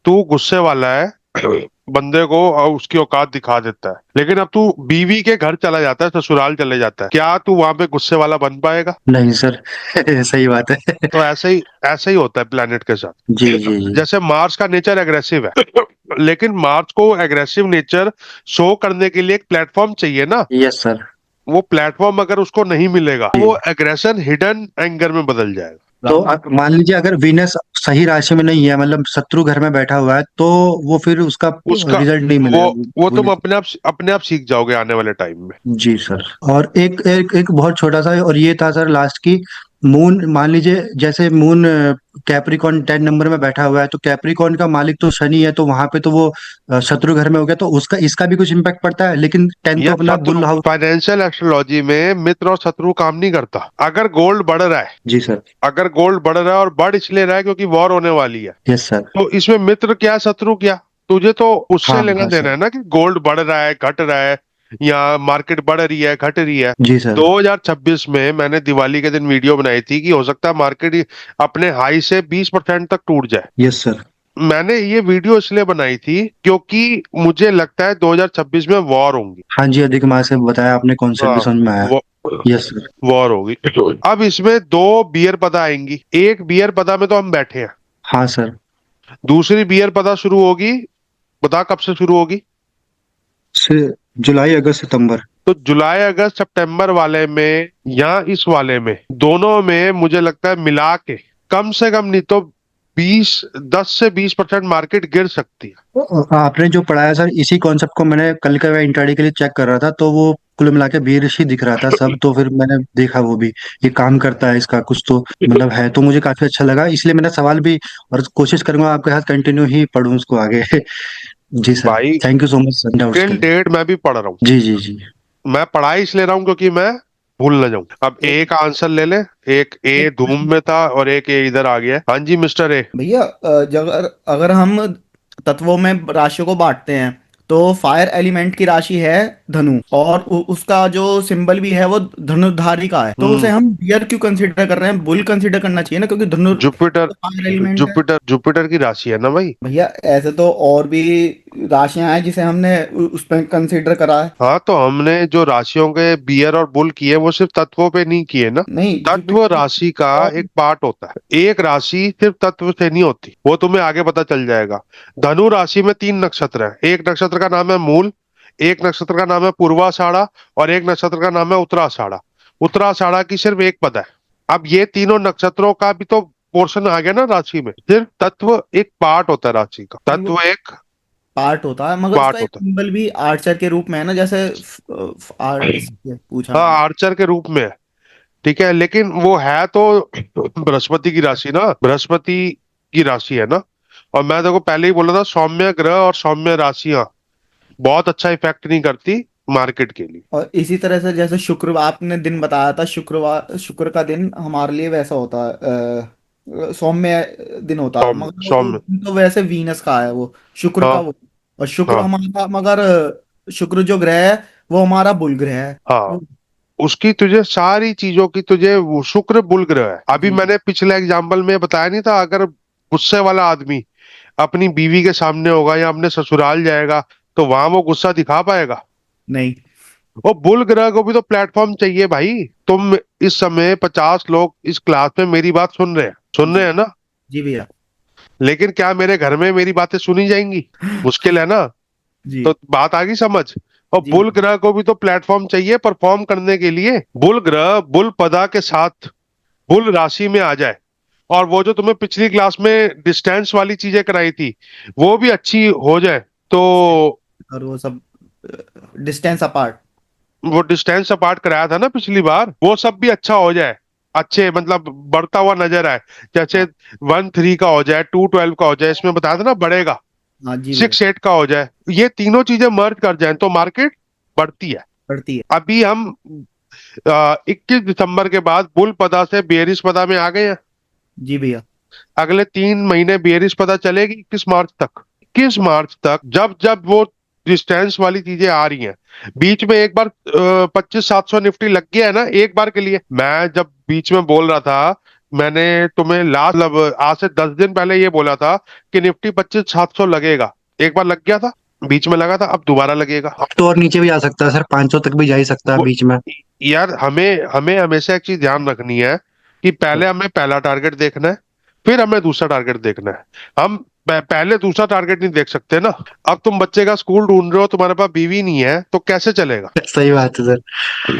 तू गुस्से वाला है, बंदे को और उसकी औकात दिखा देता है, लेकिन अब तू बीवी के घर चला जाता है, ससुराल चले जाता है, क्या तू वहां पे गुस्से वाला बन पाएगा? नहीं सर। सही बात है। तो ऐसे ही होता है प्लेनेट के जी साथ। जी जी। जैसे मार्स का नेचर एग्रेसिव है, लेकिन मार्स को एग्रेसिव नेचर शो करने के लिए एक प्लेटफॉर्म चाहिए ना। Yes sir. वो प्लेटफॉर्म अगर उसको नहीं मिलेगा, तो वो जी। एग्रेशन हिडन एंगर में बदल जाएगा। तो मान लीजिए अगर वीनस सही राशि में नहीं है, मतलब शत्रु घर में बैठा हुआ है, तो वो फिर उसका उसका रिजल्ट नहीं वो मिलेगा। वो तुम बोले। अपने आप सीख जाओगे आने वाले टाइम में। जी सर। और एक एक एक बहुत छोटा सा, और ये था सर लास्ट की। मून, मान लीजिए जैसे मून कैप्रिकॉन 10 नंबर में बैठा हुआ है, तो कैप्रिकॉन का मालिक तो शनि है, तो वहां पे तो वो शत्रु घर में हो गया, तो उसका इसका भी कुछ इम्पैक्ट पड़ता है, लेकिन 10 ये तो अपना शत्रु, बुल हाउस। फाइनेंशियल एस्ट्रोलॉजी में मित्र और शत्रु काम नहीं करता। अगर गोल्ड बढ़ रहा है, जी सर। अगर गोल्ड बढ़ रहा है और बढ़ इसलिए रहा है क्योंकि वॉर होने वाली है, यस सर। तो इसमें मित्र क्या शत्रु क्या? तुझे तो उससे हाँ लेना हाँ देना सर। है ना कि गोल्ड बढ़ रहा है घट रहा है, या मार्केट बढ़ रही है घट रही है। जी सर। 2026 में मैंने दिवाली के दिन वीडियो बनाई थी कि हो सकता है मार्केट अपने हाई से 20% तक टूट जाए। Yes sir. मैंने ये वीडियो इसलिए बनाई थी क्योंकि मुझे लगता है 2026 में वॉर होंगी। हाँ जी, अधिक मास से बताया आपने, कॉन्सेप्ट भी हाँ, समझ में आया। Yes sir. वॉर होगी। अब इसमें दो बियर पदा आएंगी। एक बियर पदा में तो हम बैठे हैं, हाँ सर। दूसरी बियर पदा शुरू होगी। बता कब से शुरू होगी? से जुलाई अगस्त सितंबर। तो जुलाई अगस्त सितंबर वाले में या इस वाले में, दोनों में मुझे लगता है मिला के कम से कम नहीं तो 10 से 20% मार्केट गिर सकती है। आपने जो पढ़ाया सर, इसी कॉन्सेप्ट को मैंने कल का इंट्राडे के लिए चेक कर रहा था, तो वो कुल मिला के बीरिश ही दिख रहा था सब, तो फिर मैंने देखा वो भी ये काम करता है, इसका कुछ तो मतलब है, तो मुझे काफी अच्छा लगा, इसलिए मैंने सवाल भी, और कोशिश करूंगा आपके साथ कंटिन्यू ही पढूं उसको आगे। जी सर। भाई, thank you so much sir, doubts के टिल लिए। डेट मैं भी पढ़ रहा हूँ। जी जी जी। मैं पढ़ाई इसलिए रहा हूँ क्योंकि मैं भूल ना जाऊं। अब ए एक का आंसर ले ले। एक ए एक धूम में था और एक ए इधर आ गया है। हाँ जी मिस्टर ए। भैया, जब अगर अगर हम तत्वों में राशियों को बांटते हैं, तो फायर एलिमेंट की राशि है धनु, और उसका जो सिंबल भी है वो धनुर्धारी का है, तो उसे हम्म। हम बियर क्यों कंसीडर कर रहे हैं? बुल कंसीडर करना चाहिए ना, क्योंकि धनु जुपिटर, फायर एलिमेंट है। जुपिटर की राशि है ना भाई। भैया, ऐसे तो और भी राशियां हैं जिसे हमने उस पर कंसीडर करा है। हाँ, तो हमने जो राशियों के बियर और बुल किए वो सिर्फ तत्वों पे नहीं किए ना। नहीं, तत्व जुपिटर राशि का और एक पार्ट होता है। एक राशि सिर्फ तत्व से नहीं होती, वो तुम्हें आगे पता चल जाएगा। धनु राशि में 3 नक्षत्र है। एक नक्षत्र का नाम है मूल, एक नक्षत्र का नाम है पूर्वाषाढ़ा, और एक नक्षत्र का नाम है उत्तराषाढ़ा। उत्तराषाढ़ा की सिर्फ एक पद है। अब ये तीनों नक्षत्रों का भी तो पोर्शन आ गया ना राशि में। सिर्फ तत्व एक पार्ट होता है राशि का, नहीं, वो तत्व एक पार्ट होता है, मगर उसका पार्ट एक होता है। सिंबल भी आर्चर के रूप में है ना, जैसे आर्ट इसलिए पूछा हाँ, मैंने। आर्चर के रूप में है। ठीक है, लेकिन वो है तो बृहस्पति की राशि ना, बृहस्पति की राशि है ना। और मैं देखो पहले ही बोला था, सौम्य ग्रह और सौम्य राशियां बहुत अच्छा इफेक्ट नहीं करती मार्केट के लिए। और इसी तरह से जैसे शुक्र, आपने दिन बताया था, शुक्रवार, शुक्र का दिन हमारे लिए वैसा होता है, सौम्य दिन होता है, सौम्य मगर वो सौम्य दिन तो वैसे वीनस का है, वो शुक्र का हाँ वो। और शुक्र हाँ हमारा, मगर शुक्र जो ग्रह है वो हमारा बुल ग्रह है। हाँ। तो उसकी तुझे सारी चीजों की तुझे वो शुक्र बुल ग्रह है। अभी जी, मैंने पिछले एग्जाम्पल में बताया नहीं था, अगर गुस्से वाला आदमी अपनी बीवी के सामने होगा या अपने ससुराल जाएगा, तो वहां वो गुस्सा दिखा पाएगा? नहीं। वो बुल ग्रह को भी तो प्लेटफॉर्म चाहिए भाई। तुम इस समय 50 लोग इस क्लास में मेरी बात सुन रहे जी हैं ना? जी भैया। लेकिन क्या मेरे घर में मेरी बातें सुनी जाएंगी? मुश्किल है ना। जी तो बात आ गई समझ। और जी बुल ग्रह को भी तो प्लेटफॉर्म चाहिए परफॉर्म करने के लिए। बुल ग्रह बुल पदा के साथ बुल राशि में आ जाए, और वो जो तुम्हें पिछली क्लास में डिस्टेंस वाली चीजें कराई थी वो भी अच्छी हो जाए, तो और वो सब डिस्टेंस अपार्ट। वो डिस्टेंस अपार्ट कराया था ना पिछली बार, वो सब भी अच्छा हो जाए, अच्छे मतलब बढ़ता हुआ नजर आए। जैसे हाँ 1-3 का हो जाए, 2-12 का हो जाए, इसमें बताया था ना बढ़ेगा। हाँ जी भैया। 6-8 का हो जाए, ये तीनों चीजें मर्ज कर जाए तो मार्केट बढ़ती है। बढ़ती है। अभी हम 21 दिसंबर के बाद बुल पदा से बेयरिश पदा में आ गए हैं। जी भैया। अगले 3 महीने बेयरिश पदा चलेगी 21 मार्च तक। 21 मार्च तक जब जब वो डिस्टेंस वाली चीजें आ रही हैं, बीच में एक बार 25-700 निफ्टी लग गया है ना, एक बार के लिए। मैं जब बीच में बोल रहा था, मैंने तुम्हें लास्ट आज से 10 दिन पहले ये बोला था कि निफ्टी 25,700 लगेगा। एक बार लग गया था, बीच में लगा था, अब दोबारा लगेगा। अब तो और नीचे भी आ सकता है सर, 500 तक भी जा ही सकता है वो बीच में। यार, हमें हमें हमेशा एक चीज ध्यान रखनी है कि पहले हमें पहला टारगेट देखना है, फिर हमें दूसरा टारगेट देखना है। हम पहले दूसरा टारगेट नहीं देख सकते ना। अब तुम बच्चे का स्कूल ढूंढ रहे हो, तुम्हारे पास बीवी नहीं है, तो कैसे चलेगा? सही बात है सर।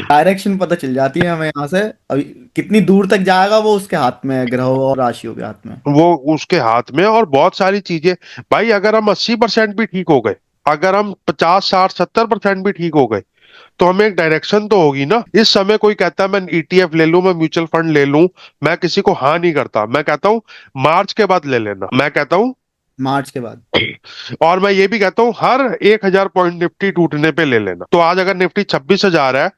डायरेक्शन पता चल जाती है हमें यहाँ से। अभी कितनी दूर तक जाएगा वो उसके हाथ में है, ग्रहों और राशियों के हाथ में। वो उसके हाथ में, और बहुत सारी चीजें। भाई अगर हम 80% भी ठीक हो गए, अगर हम 50, 60, 70% भी ठीक हो गए, तो हमें एक डायरेक्शन तो होगी ना। इस समय कोई कहता है मैं ईटीएफ ले लूं, मैं म्यूचुअल फंड ले लूं, मैं किसी को हाँ नहीं करता। मैं कहता हूं मार्च के बाद ले लेना, मैं कहता हूं। मार्च के बाद। और मैं ये भी कहता हूँ हर 1,000 पॉइंट निफ्टी टूटने पे ले लेना। तो आज अगर निफ्टी 26,000 है,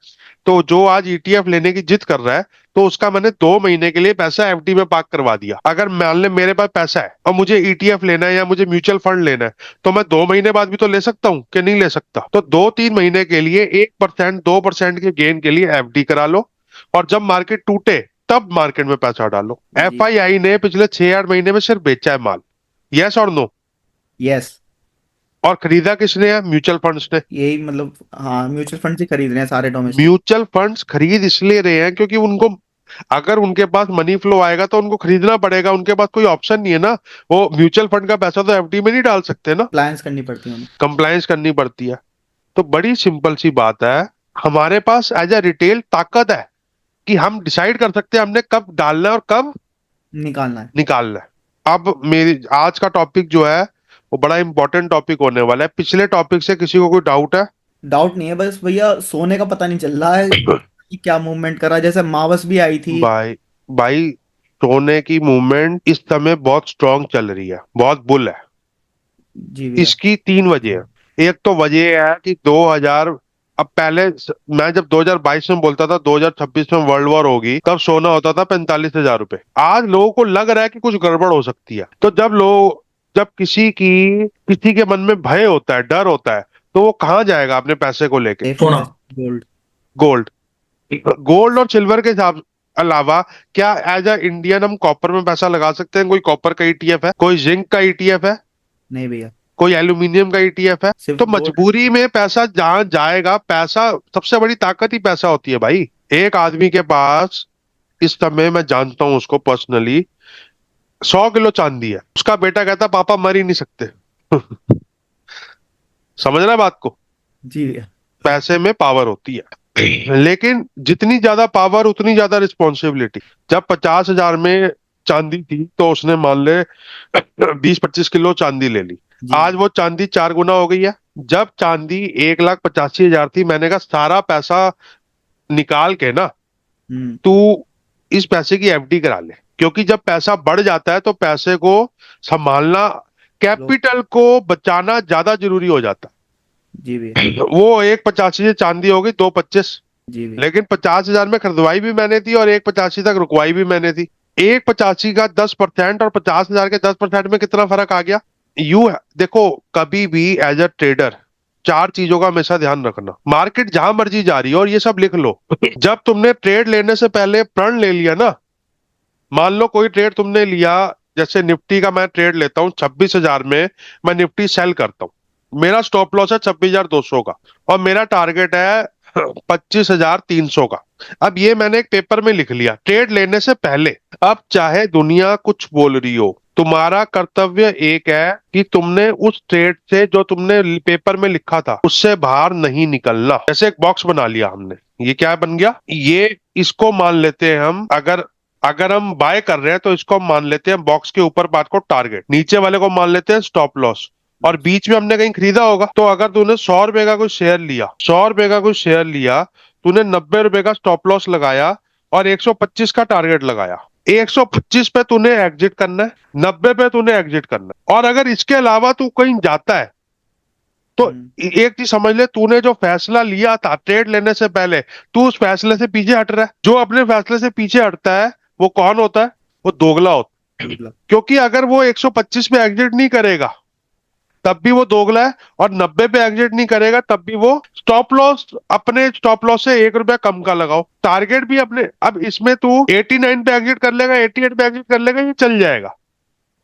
तो जो आज ईटीएफ लेने की जिद कर रहा है, तो उसका मैंने 2 महीने के लिए पैसा एफडी में पार्क करवा दिया। अगर मान ले मेरे पास पैसा है और मुझे ईटीएफ लेना है या मुझे म्यूचुअल फंड लेना है, तो मैं 2 महीने बाद भी तो ले सकता हूँ कि नहीं ले सकता? तो 2-3 महीने के लिए 1%, 2% के गेन के लिए एफडी करा लो, और जब मार्केट टूटे तब मार्केट में पैसा डालो। जी। एफआईआई ने पिछले 6-8 महीने में सिर्फ बेचा है माल। यस और नो? यस। और खरीदा किसने है? म्यूचुअल फंड्स ने। यही मतलब, हाँ, म्यूचुअल फंड से खरीद रहे हैं सारे डोमेस्टिक। म्यूचुअल फंड्स खरीद इसलिए रहे हैं क्योंकि उनको, अगर उनके पास मनी फ्लो आएगा तो उनको खरीदना पड़ेगा, उनके पास कोई ऑप्शन नहीं है ना। वो म्यूचुअल फंड का पैसा तो एफडी में नहीं डाल सकते ना, प्लान्स करनी पड़ती है उन्हें। कंप्लायंस करनी पड़ती है। तो बड़ी सिंपल सी बात है, हमारे पास एज ए रिटेल ताकत है कि हम डिसाइड कर सकते हैं हमने कब डालना है और कब निकालना है। निकालना है। अब मेरी आज का टॉपिक जो है वो बड़ा इंपॉर्टेंट टॉपिक होने वाला है। पिछले टॉपिक से किसी को कोई डाउट है? डाउट नहीं है, बस भैया सोने का पता नहीं चल रहा है कि क्या मूवमेंट करा। जैसे मावस भी आई थी। भाई भाई, सोने की मूवमेंट इस समय बहुत स्ट्रांग चल रही है, बहुत बुल है। जी भैया। इसकी 3 वजह है। एक तो वजह है कि 2000, अब पहले मैं जब 2022 में बोलता था 2026 में वर्ल्ड वॉर होगी, तब सोना होता था 45,000 रुपए। आज लोगों को लग रहा है कि कुछ गड़बड़ हो सकती है। तो जब किसी के मन में भय होता है, डर होता है, तो वो कहाँ जाएगा अपने पैसे को लेके? सेफ सोना। Invest gold. गोल्ड। गोल्ड और सिल्वर के हिसाब अलावा क्या एज अ इंडियन हम कॉपर में पैसा लगा सकते हैं? कोई कॉपर का ईटीएफ है? कोई जिंक का ईटीएफ है? नहीं भैया, कोई एल्यूमिनियम का ईटीएफ है? सिर्फ तो गोल्ड। मजबूरी में पैसा जहां जाएगा, पैसा सबसे बड़ी ताकत ही पैसा होती है भाई। एक आदमी के पास इस समय, मैं जानता हूं उसको पर्सनली, 100 किलो चांदी है। उसका बेटा कहता पापा मर ही नहीं सकते। समझ रहा है बात को? जी भैया। पैसे में पावर होती है, लेकिन जितनी ज्यादा पावर उतनी ज्यादा रिस्पॉन्सिबिलिटी। जब 50,000 में चांदी थी, तो उसने मान ले 20-25 किलो चांदी ले ली। जी। आज वो चांदी 4 गुना हो गई है। जब चांदी 1,85,000 थी, मैंने कहा सारा पैसा निकाल के ना हम्म। तू इस पैसे की एफडी करा ले, क्योंकि जब पैसा बढ़ जाता है तो पैसे को संभालना, लो। कैपिटल को बचाना ज्यादा जरूरी हो जाता जी भैया। है। वो 1,85 से चांदी हो गई 2,25, जी भैया। लेकिन 50,000 में खरीदवाई भी मैंने थी और 1,85 तक रुकवाई भी मैंने थी। 1,85 का 10% और 50,000 के 10% में कितना फर्क आ गया? देखो, कभी भी एज अ ट्रेडर 4 चीजों का हमेशा ध्यान रखना। मार्केट जहां मर्जी जा रही है, और ये सब लिख लो। जब तुमने ट्रेड लेने से पहले प्रण ले लिया ना, मान लो कोई ट्रेड तुमने लिया, जैसे निफ्टी का मैं ट्रेड लेता हूँ 26,000 में, मैं निफ्टी सेल करता हूँ, मेरा स्टॉप लॉस है 26,200 का, और मेरा टारगेट है 25,300 का। अब ये मैंने एक पेपर में लिख लिया ट्रेड लेने से पहले। अब चाहे दुनिया कुछ बोल रही हो, तुम्हारा कर्तव्य एक है कि तुमने उस ट्रेड से, जो तुमने पेपर में लिखा था, उससे बाहर नहीं निकलना। जैसे एक बॉक्स बना लिया हमने, ये क्या बन गया? ये, इसको मान लेते हैं हम, अगर अगर हम बाय कर रहे हैं तो इसको हम मान लेते हैं बॉक्स के ऊपर पार्ट को टारगेट, नीचे वाले को मान लेते हैं स्टॉप लॉस, और बीच में हमने कहीं खरीदा होगा। तो अगर तूने 100 रुपए का कोई शेयर लिया, 100 रुपए का कोई शेयर लिया, तूने 90 रुपए का स्टॉप लॉस लगाया और 125 का टारगेट लगाया। 125 पे तूने एग्जिट करना है, 90 पे तूने एग्जिट करना है। और अगर इसके अलावा तू कहीं जाता है, तो एक चीज समझ ले, तूने जो फैसला लिया था ट्रेड लेने से पहले, तू उस फैसले से पीछे हट रहा है। जो अपने फैसले से पीछे हटता है वो कौन होता है? वो दोगला होता है। मतलब। क्योंकि अगर वो 125 पे एग्जिट नहीं करेगा, तब भी वो दोगला है, और 90 पे एग्जिट नहीं करेगा तब भी वो स्टॉप लॉस, अपने स्टॉप लॉस से 1 रुपया कम का लगाओ, टारगेट भी अपने। अब इसमें तू 89 पे एग्जिट कर लेगा, 88 पे एग्जिट कर लेगा, ये चल जाएगा,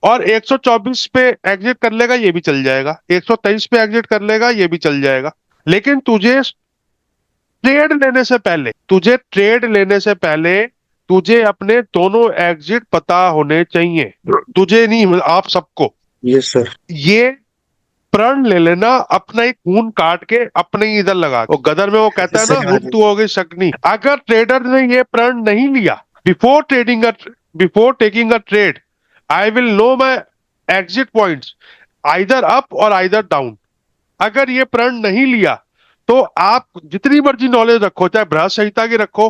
और 124 पे एग्जिट कर लेगा, ये भी चल जाएगा, 123 पे एग्जिट कर लेगा, ये भी चल जाएगा। लेकिन ट्रेड लेने से पहले तुझे अपने दोनों एग्जिट पता होने चाहिए, तुझे नहीं, आप सबको। Yes sir. ये प्रण ले लेना, अपना ही खून काट के अपने ही इधर लगा, वो गदर में वो कहता है ना, सही बात हुक है। तू हो गई शकनी। अगर ट्रेडर ने ये प्रण नहीं लिया, before taking a trade, I will know my exit points either up और आइदर डाउन। अगर ये प्रण नहीं लिया तो आप जितनी मर्जी नॉलेज रखो, चाहे बृहद संहिता की रखो,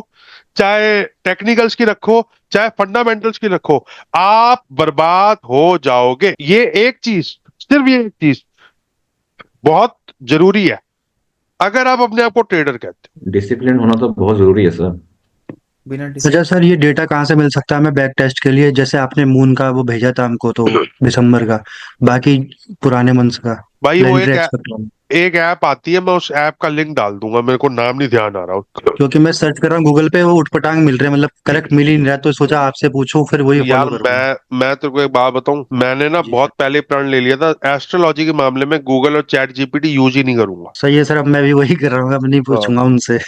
चाहे टेक्निकल्स की रखो, चाहे फंडामेंटल्स की रखो, आप बर्बाद हो जाओगे। ये एक चीज, सिर्फ ये एक चीज बहुत जरूरी है अगर आप अपने आप को ट्रेडर कहते डिसिप्लिन होना तो बहुत जरूरी है सर। बिना अच्छा सर, ये डेटा कहाँ से मिल सकता है हमें बैक टेस्ट के लिए? जैसे आपने मून का वो भेजा था हमको तो हो। दिसंबर का, बाकी पुराने मंथ्स का भाई वो प्लेनेटरी एक्सपेक्ट। एक ऐप आती है, मैं उस ऐप का लिंक डाल दूंगा, मेरे को नाम नहीं ध्यान आ रहा उसका। क्योंकि मैं सर्च कर रहा हूँ गूगल पे, वो उठपटांग मिल रहे हैं, मतलब करेक्ट मिल ही नहीं रहा, तो सोचा आपसे पूछूं, फिर वही यार फॉलो करूंगा। मैं तेरे को एक बात बताऊं, मैंने ना जी बहुत सर। पहले प्रण ले लिया था, एस्ट्रोलॉजी के मामले में गूगल और चैट जीपीटी यूज ही नहीं करूंगा। सही है सर, अब मैं भी वही कर रहा हूँ, अब नहीं हाँ, पूछूंगा उनसे।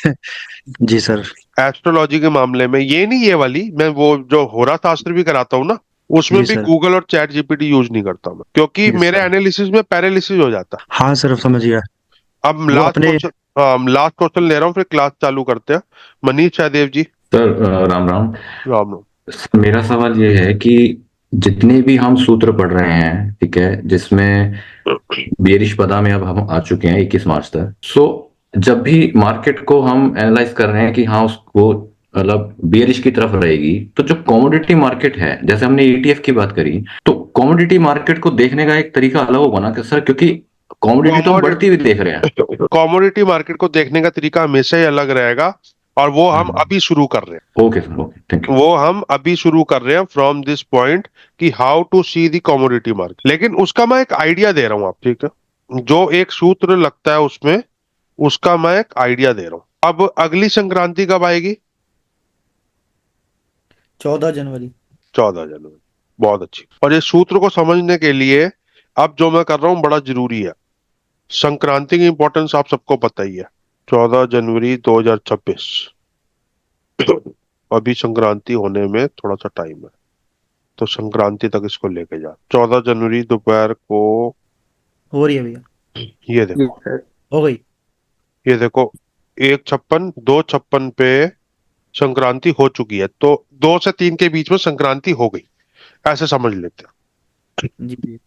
जी सर। एस्ट्रोलॉजी के मामले में ये नहीं, ये वाली मैं वो जो होरा शास्त्र भी कराता हूँ ना, उसमें जी भी सर। गूगल और चैट जीपीटी यूज नहीं करता मैं, क्योंकि यस मेरे सर। एनालिसिस में पैरालिसिस हो जाता है। हाँ सर, अब समझ गया। अब वो लास्ट अपने। क्वेश्चन, लास्ट क्वेश्चन ले रहा हूँ, फिर क्लास चालू करते हैं। मनीष सहदेव जी। सर राम राम। राम राम। मेरा सवाल ये है कि जितने भी हम सूत्र पढ़ रहे हैं, ठीक है, जिसमें बेरिश पदा में अब हम आ चुके हैं 21 मार्च तक। सो जब भी मार्केट को हम एनालाइज कर रहे हैं कि हाँ उसको मतलब बेरिश की तरफ रहेगी, तो जो कमोडिटी मार्केट है, जैसे हमने ईटीएफ की बात करी, तो कमोडिटी मार्केट को देखने का एक तरीका अलग होगा ना कि सर, क्योंकि कमोडिटी तो हम बढ़ती हुई देख रहे हैं। कमोडिटी मार्केट को देखने का तरीका हमेशा ही अलग रहेगा, और वो हम हम्म। अभी शुरू कर रहे हैं। Okay sir, okay, thank you. वो हम अभी शुरू कर रहे हैं फ्रॉम दिस पॉइंट, कि how to see the commodity market. लेकिन उसका मैं एक आइडिया दे रहा हूं आप, ठीक है, जो एक सूत्र लगता है उसमें, उसका मैं एक आइडिया दे रहा हूं। अब अगली संक्रांति कब आएगी? 14 जनवरी। 14 जनवरी। बहुत अच्छी। और ये सूत्र को समझने के लिए अब जो मैं कर रहा हूं बड़ा जरूरी है। संक्रांति की इंपॉर्टेंस आप सबको पता ही है। 14 जनवरी 2026, अभी संक्रांति होने में थोड़ा सा टाइम है, तो संक्रांति तक इसको लेके जा। 14 जनवरी दोपहर को, हो रही है भैया। ये देखो, हो गई। ये देखो, 1:56, 2:56 पे संक्रांति हो चुकी है, तो 2 से 3 के बीच में संक्रांति हो गई, ऐसे समझ लेते हैं। जी भैया।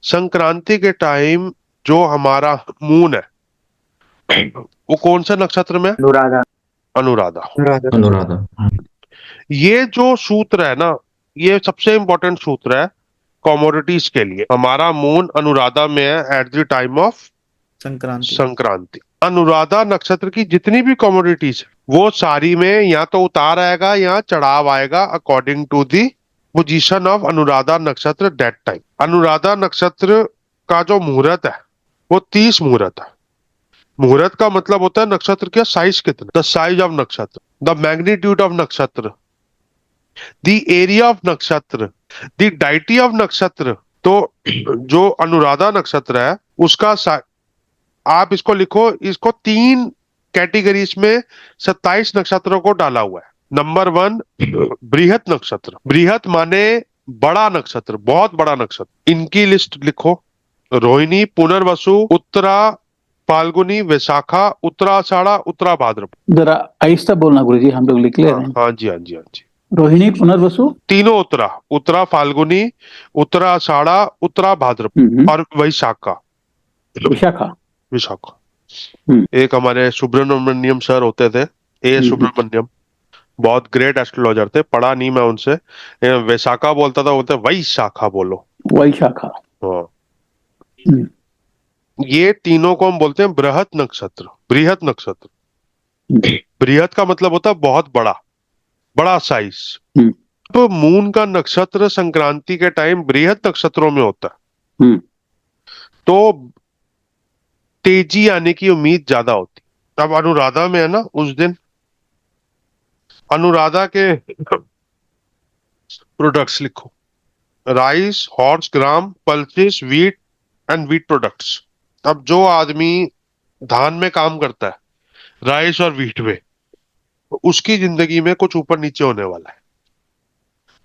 संक्रांति के टाइम जो हमारा मून है, वो कौन से नक्षत्र में है? अनुराधा। अनुराधा। अनुराधा। अनुराधा। ये जो सूत्र है ना, ये सबसे इंपॉर्टेंट सूत्र है कमोडिटीज के लिए। हमारा मून अनुराधा में है at the time of Sankranti. Sankranti. Anuradha नक्षत्र की जितनी भी कमोडिटीज है, वो सारी में या तो उतार आएगा या चढ़ाव आएगा, according to the position of Anuradha नक्षत्र दैट टाइम। अनुराधा नक्षत्र का जो मुहूर्त है वो 30 मुहूर्त है। मुहूर्त का मतलब होता है नक्षत्र का साइज कितना, द साइज ऑफ नक्षत्र, द मैग्नीट्यूड ऑफ नक्षत्र, द एरिया ऑफ नक्षत्र, द डाइटी ऑफ नक्षत्र। तो जो अनुराधा नक्षत्र है उसका आप इसको लिखो, इसको 3 कैटेगरीज में 27 नक्षत्रों को डाला हुआ है। नंबर 1, बृहत नक्षत्र। बृहत माने बड़ा नक्षत्र, बहुत बड़ा नक्षत्र। इनकी लिस्ट लिखो: रोहिणी, पुनर्वसु, उत्तरा फाल्गुनी, वैशाखा, उत्तराषाढ़ा, उत्तरा भाद्रपद। जरा आहिस्ता बोलना गुरुजी, हम लोग लिख ले रहे हैं। हाँ जी, हाँ जी, हाँ जी। रोहिणी, पुनर्वसु, तीनों उत्तरा, उत्तरा फाल्गुनी, उत्तराषाढ़ा, उत्तरा भाद्रपद और वैशाखा। विशाखा। विशाखा। हम्म। एक हमारे सुब्रमण्यम सर होते थे, ए सुब्रमण्यम, बहुत ग्रेट एस्ट्रोलॉजर थे, पढ़ा नहीं मैं उनसे, वैशाखा बोलता था, बोलते वैशाखा बोलो। वैशाखा। हाँ, हम्म। ये तीनों को हम बोलते हैं बृहत नक्षत्र, बृहत नक्षत्र। बृहत का मतलब होता है बहुत बड़ा, बड़ा साइज। हम्म। तो मून का नक्षत्र संक्रांति के टाइम बृहत नक्षत्रों में होता है। हम्म। तो तेजी आने की उम्मीद ज्यादा होती। अब अनुराधा में है ना, उस दिन अनुराधा के प्रोडक्ट्स लिखो, rice, horse gram, pulses, wheat and wheat products. अब जो आदमी धान में काम करता है, राइस और व्हीट में, उसकी जिंदगी में कुछ ऊपर नीचे होने वाला है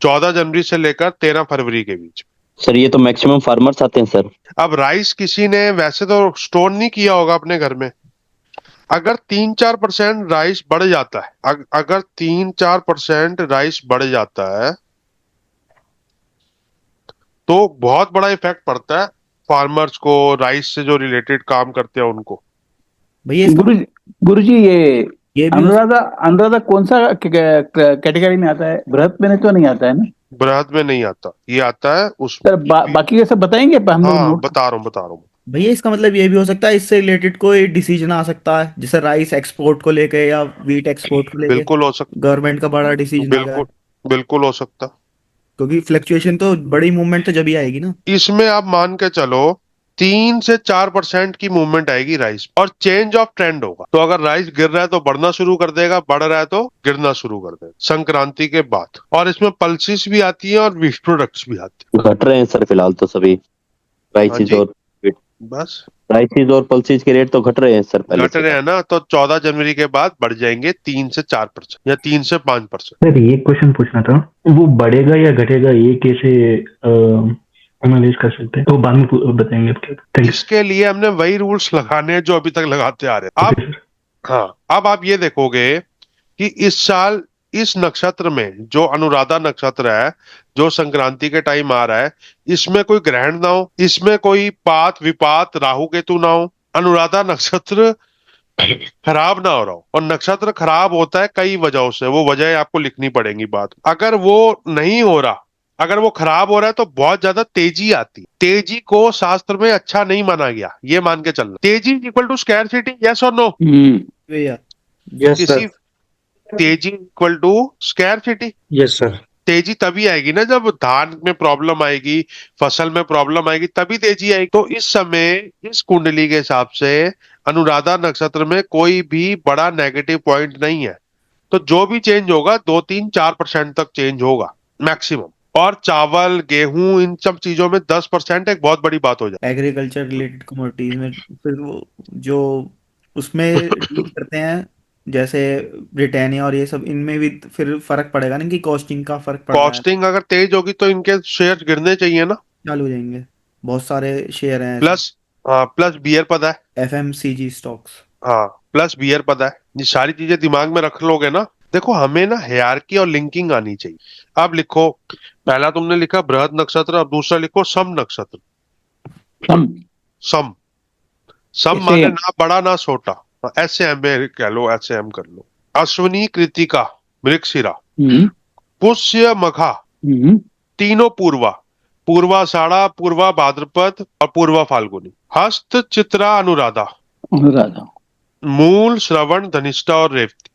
14 जनवरी से लेकर 13 फरवरी के बीच। सर ये तो मैक्सिमम फार्मर्स आते हैं सर। अब राइस किसी ने वैसे तो स्टोर नहीं किया होगा अपने घर में। अगर 3-4% राइस बढ़ जाता है, अगर 3-4% राइस बढ़ जाता है तो बहुत बड़ा इफेक्ट पड़ता है फार्मर्स को, राइस से जो रिलेटेड काम करते हैं उनको। भैया इसका गुरु जी ये भी अनुराधा अनुराधा कौन सा कैटेगरी में आता है? बृहत में नहीं तो नहीं आता है ना बृहद में नहीं आता, ये आता है उस सर? बाकी का सब बताएंगे हम लोग हाँ नोट। बता रहा हूँ। भैया इसका मतलब ये भी हो सकता है इससे रिलेटेड कोई डिसीजन आ सकता है, जैसे राइस एक्सपोर्ट को लेके या व्हीट एक्सपोर्ट को लेके बिल्कुल हो सकता, गवर्नमेंट का बड़ा डिसीजन आ जाए, बिल्कुल बिल्कुल हो सकता। क्योंकि फ्लक्चुएशन तो बड़ी मूवमेंट तो जब ही आएगी ना। इसमें आप मान के चलो 3 से 4% की मूवमेंट आएगी राइस, और चेंज ऑफ ट्रेंड होगा। तो अगर राइस गिर रहा है तो बढ़ना शुरू कर देगा, बढ़ रहा है तो गिरना शुरू कर देगा संक्रांति के बाद। और इसमें पल्सिस भी आती है और व्हीट प्रोडक्ट्स भी आती घट रहे हैं सर फिलहाल तो सभी है। हाँ राइसिस जी, और बस राइसिस और पल्सिस के रेट तो घट रहे हैं सर पहले घट से। रहे हैं ना, तो 14 जनवरी के बाद बढ़ जाएंगे 3 से 4% या 3 से 5%। सर ये क्वेश्चन पूछना था, वो बढ़ेगा या घटेगा ये कैसे एनालाइज कर सकते हैं? तो बाद में बताएंगे आप क्या। थैंक इसके लिए हमने वही रूल्स लगाने हैं जो अभी तक लगाते आ रहे हैं। अब यू सर। हाँ, अब आप ये देखोगे कि इस साल इस नक्षत्र में जो अनुराधा नक्षत्र है, जो संक्रांति के टाइम आ रहा है, इसमें कोई ग्रहण ना हो, इसमें कोई पात विपात राहु केतु ना हो, अनुराधा नक्षत्र खराब ना हो रहा हो। और नक्षत्र खराब होता है कई वजहों से, वो वजह आपको लिखनी पड़ेंगी बात। अगर वो नहीं हो रहा, अगर वो खराब हो रहा है तो बहुत ज्यादा तेजी आती। तेजी को शास्त्र में अच्छा नहीं माना गया, ये मान के चलना। तेजी इक्वल टू स्कैरसिटी, यस और नो? भैया यस सर। किसी तेजी equal to scarcity. Yes sir. तेजी तभी आएगी ना जब धान में प्रॉब्लम आएगी, फसल में प्रॉब्लम आएगी, तभी तेजी आएगी। तो इस समय इस कुंडली के हिसाब से अनुराधा नक्षत्र में कोई भी बड़ा नेगेटिव पॉइंट नहीं है। तो जो भी चेंज होगा 2-3-4% तक चेंज होगा मैक्सिमम। और चावल गेहूं इन सब चीजों में 10% एक बहुत बड़ी बात हो जाए। एग्रीकल्चर रिलेटेड कमोडिटीज में फिर वो जो उसमें डील करते हैं, जैसे ब्रिटानिया और ये सब, इनमें भी फिर फर्क पड़ेगा ना, कि कॉस्टिंग का फर्क पड़ रहा है, कॉस्टिंग अगर तेज होगी तो इनके शेयर गिरने चाहिए ना। चालू हो जाएंगे। बहुत सारे शेयर हैं ऐसे, प्लस प्लस बियर पता है, एफएमसीजी स्टॉक्स। हाँ प्लस बियर पता है। ये सारी चीजें दिमाग में रख लोगे ना। देखो हमें ना हायरार्की और लिंकिंग आनी चाहिए। अब लिखो, पहला तुमने लिखा बृहद नक्षत्र, अब दूसरा लिखो सम नक्षत्र। सम सम, सम ऐसे माने ना बड़ा ना छोटा, ऐसे एम में कह लो, ऐसे एम कर लो। अश्विनी, कृतिका, मृगशिरा, पुष्य, मघा, तीनों पूर्वा, पूर्वाषाढ़ा, पूर्वा भाद्रपद और पूर्वा फाल्गुनी, हस्त, चित्रा, अनुराधा, अनुराधा मूल, श्रवण, धनिष्ठा और रेवती।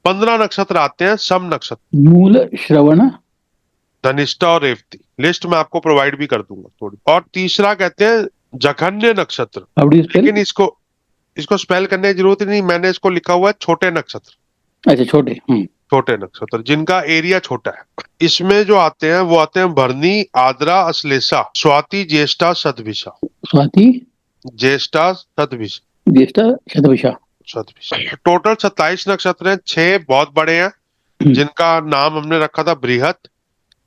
15 नक्षत्र आते हैं सम नक्षत्र, मूल, श्रवण, धनिष्ठा और रेवती। लिस्ट में आपको प्रोवाइड भी कर दूंगा थोड़ी। और तीसरा कहते हैं जघन्य नक्षत्र, हाउ डू यू स्पेल? लेकिन इसको इसको स्पेल करने की जरूरत ही नहीं, मैंने इसको लिखा हुआ है छोटे नक्षत्र। अच्छा, छोटे। छोटे नक्षत्र जिनका एरिया छोटा है। इसमें जो आते हैं वो आते हैं भरनी, आद्रा, अश्लेषा, स्वाति, ज्येष्ठा, शतभिषा। स्वाति, ज्येष्ठा, शतभिषा, ज्येष्ठा, शतभिषा। शतभिषा। टोटल 27 नक्षत्र हैं। 6 बहुत बड़े हैं जिनका नाम हमने रखा था बृहत,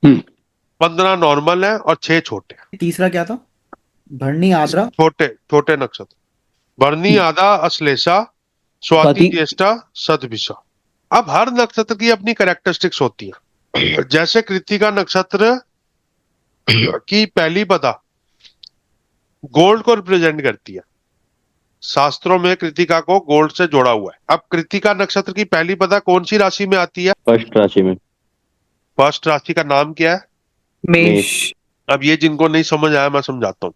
15 नॉर्मल है और 6 छोटे हैं। तीसरा क्या था? भरणी, आद्रा, छोटे छोटे नक्षत्र, भरनी, आद्रा, अश्लेषा, स्वाति, स्वाति। ज्येष्ठा, शतभिषा। अब हर नक्षत्र की अपनी कैरेक्टरिस्टिक्स होती है। जैसे कृत्तिका नक्षत्र की पहली पदा गोल्ड को रिप्रेजेंट करती है, शास्त्रों में कृत्तिका को गोल्ड से जोड़ा हुआ है। अब कृत्तिका नक्षत्र की पहली पदा कौन सी राशि में आती है? फर्स्ट राशि में। फर्स्ट राशि का नाम क्या है? मेष। अब ये जिनको नहीं समझ आया मैं समझाता हूँ।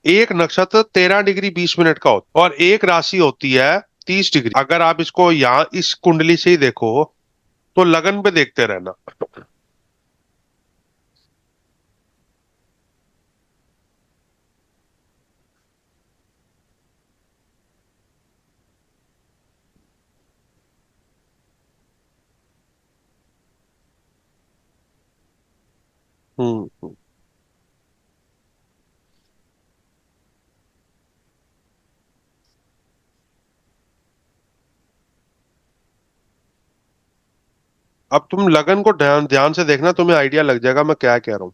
एक नक्षत्र 13 डिग्री 20 मिनट का होता है और एक राशि होती है 30 डिग्री। अगर आप इसको यहाँ इस कुंडली से ही देखो तो लगन पे देखते रहना। हम्म। अब तुम लगन को ध्यान ध्यान से देखना, तुम्हें आइडिया लग जाएगा मैं क्या कह रहा हूँ।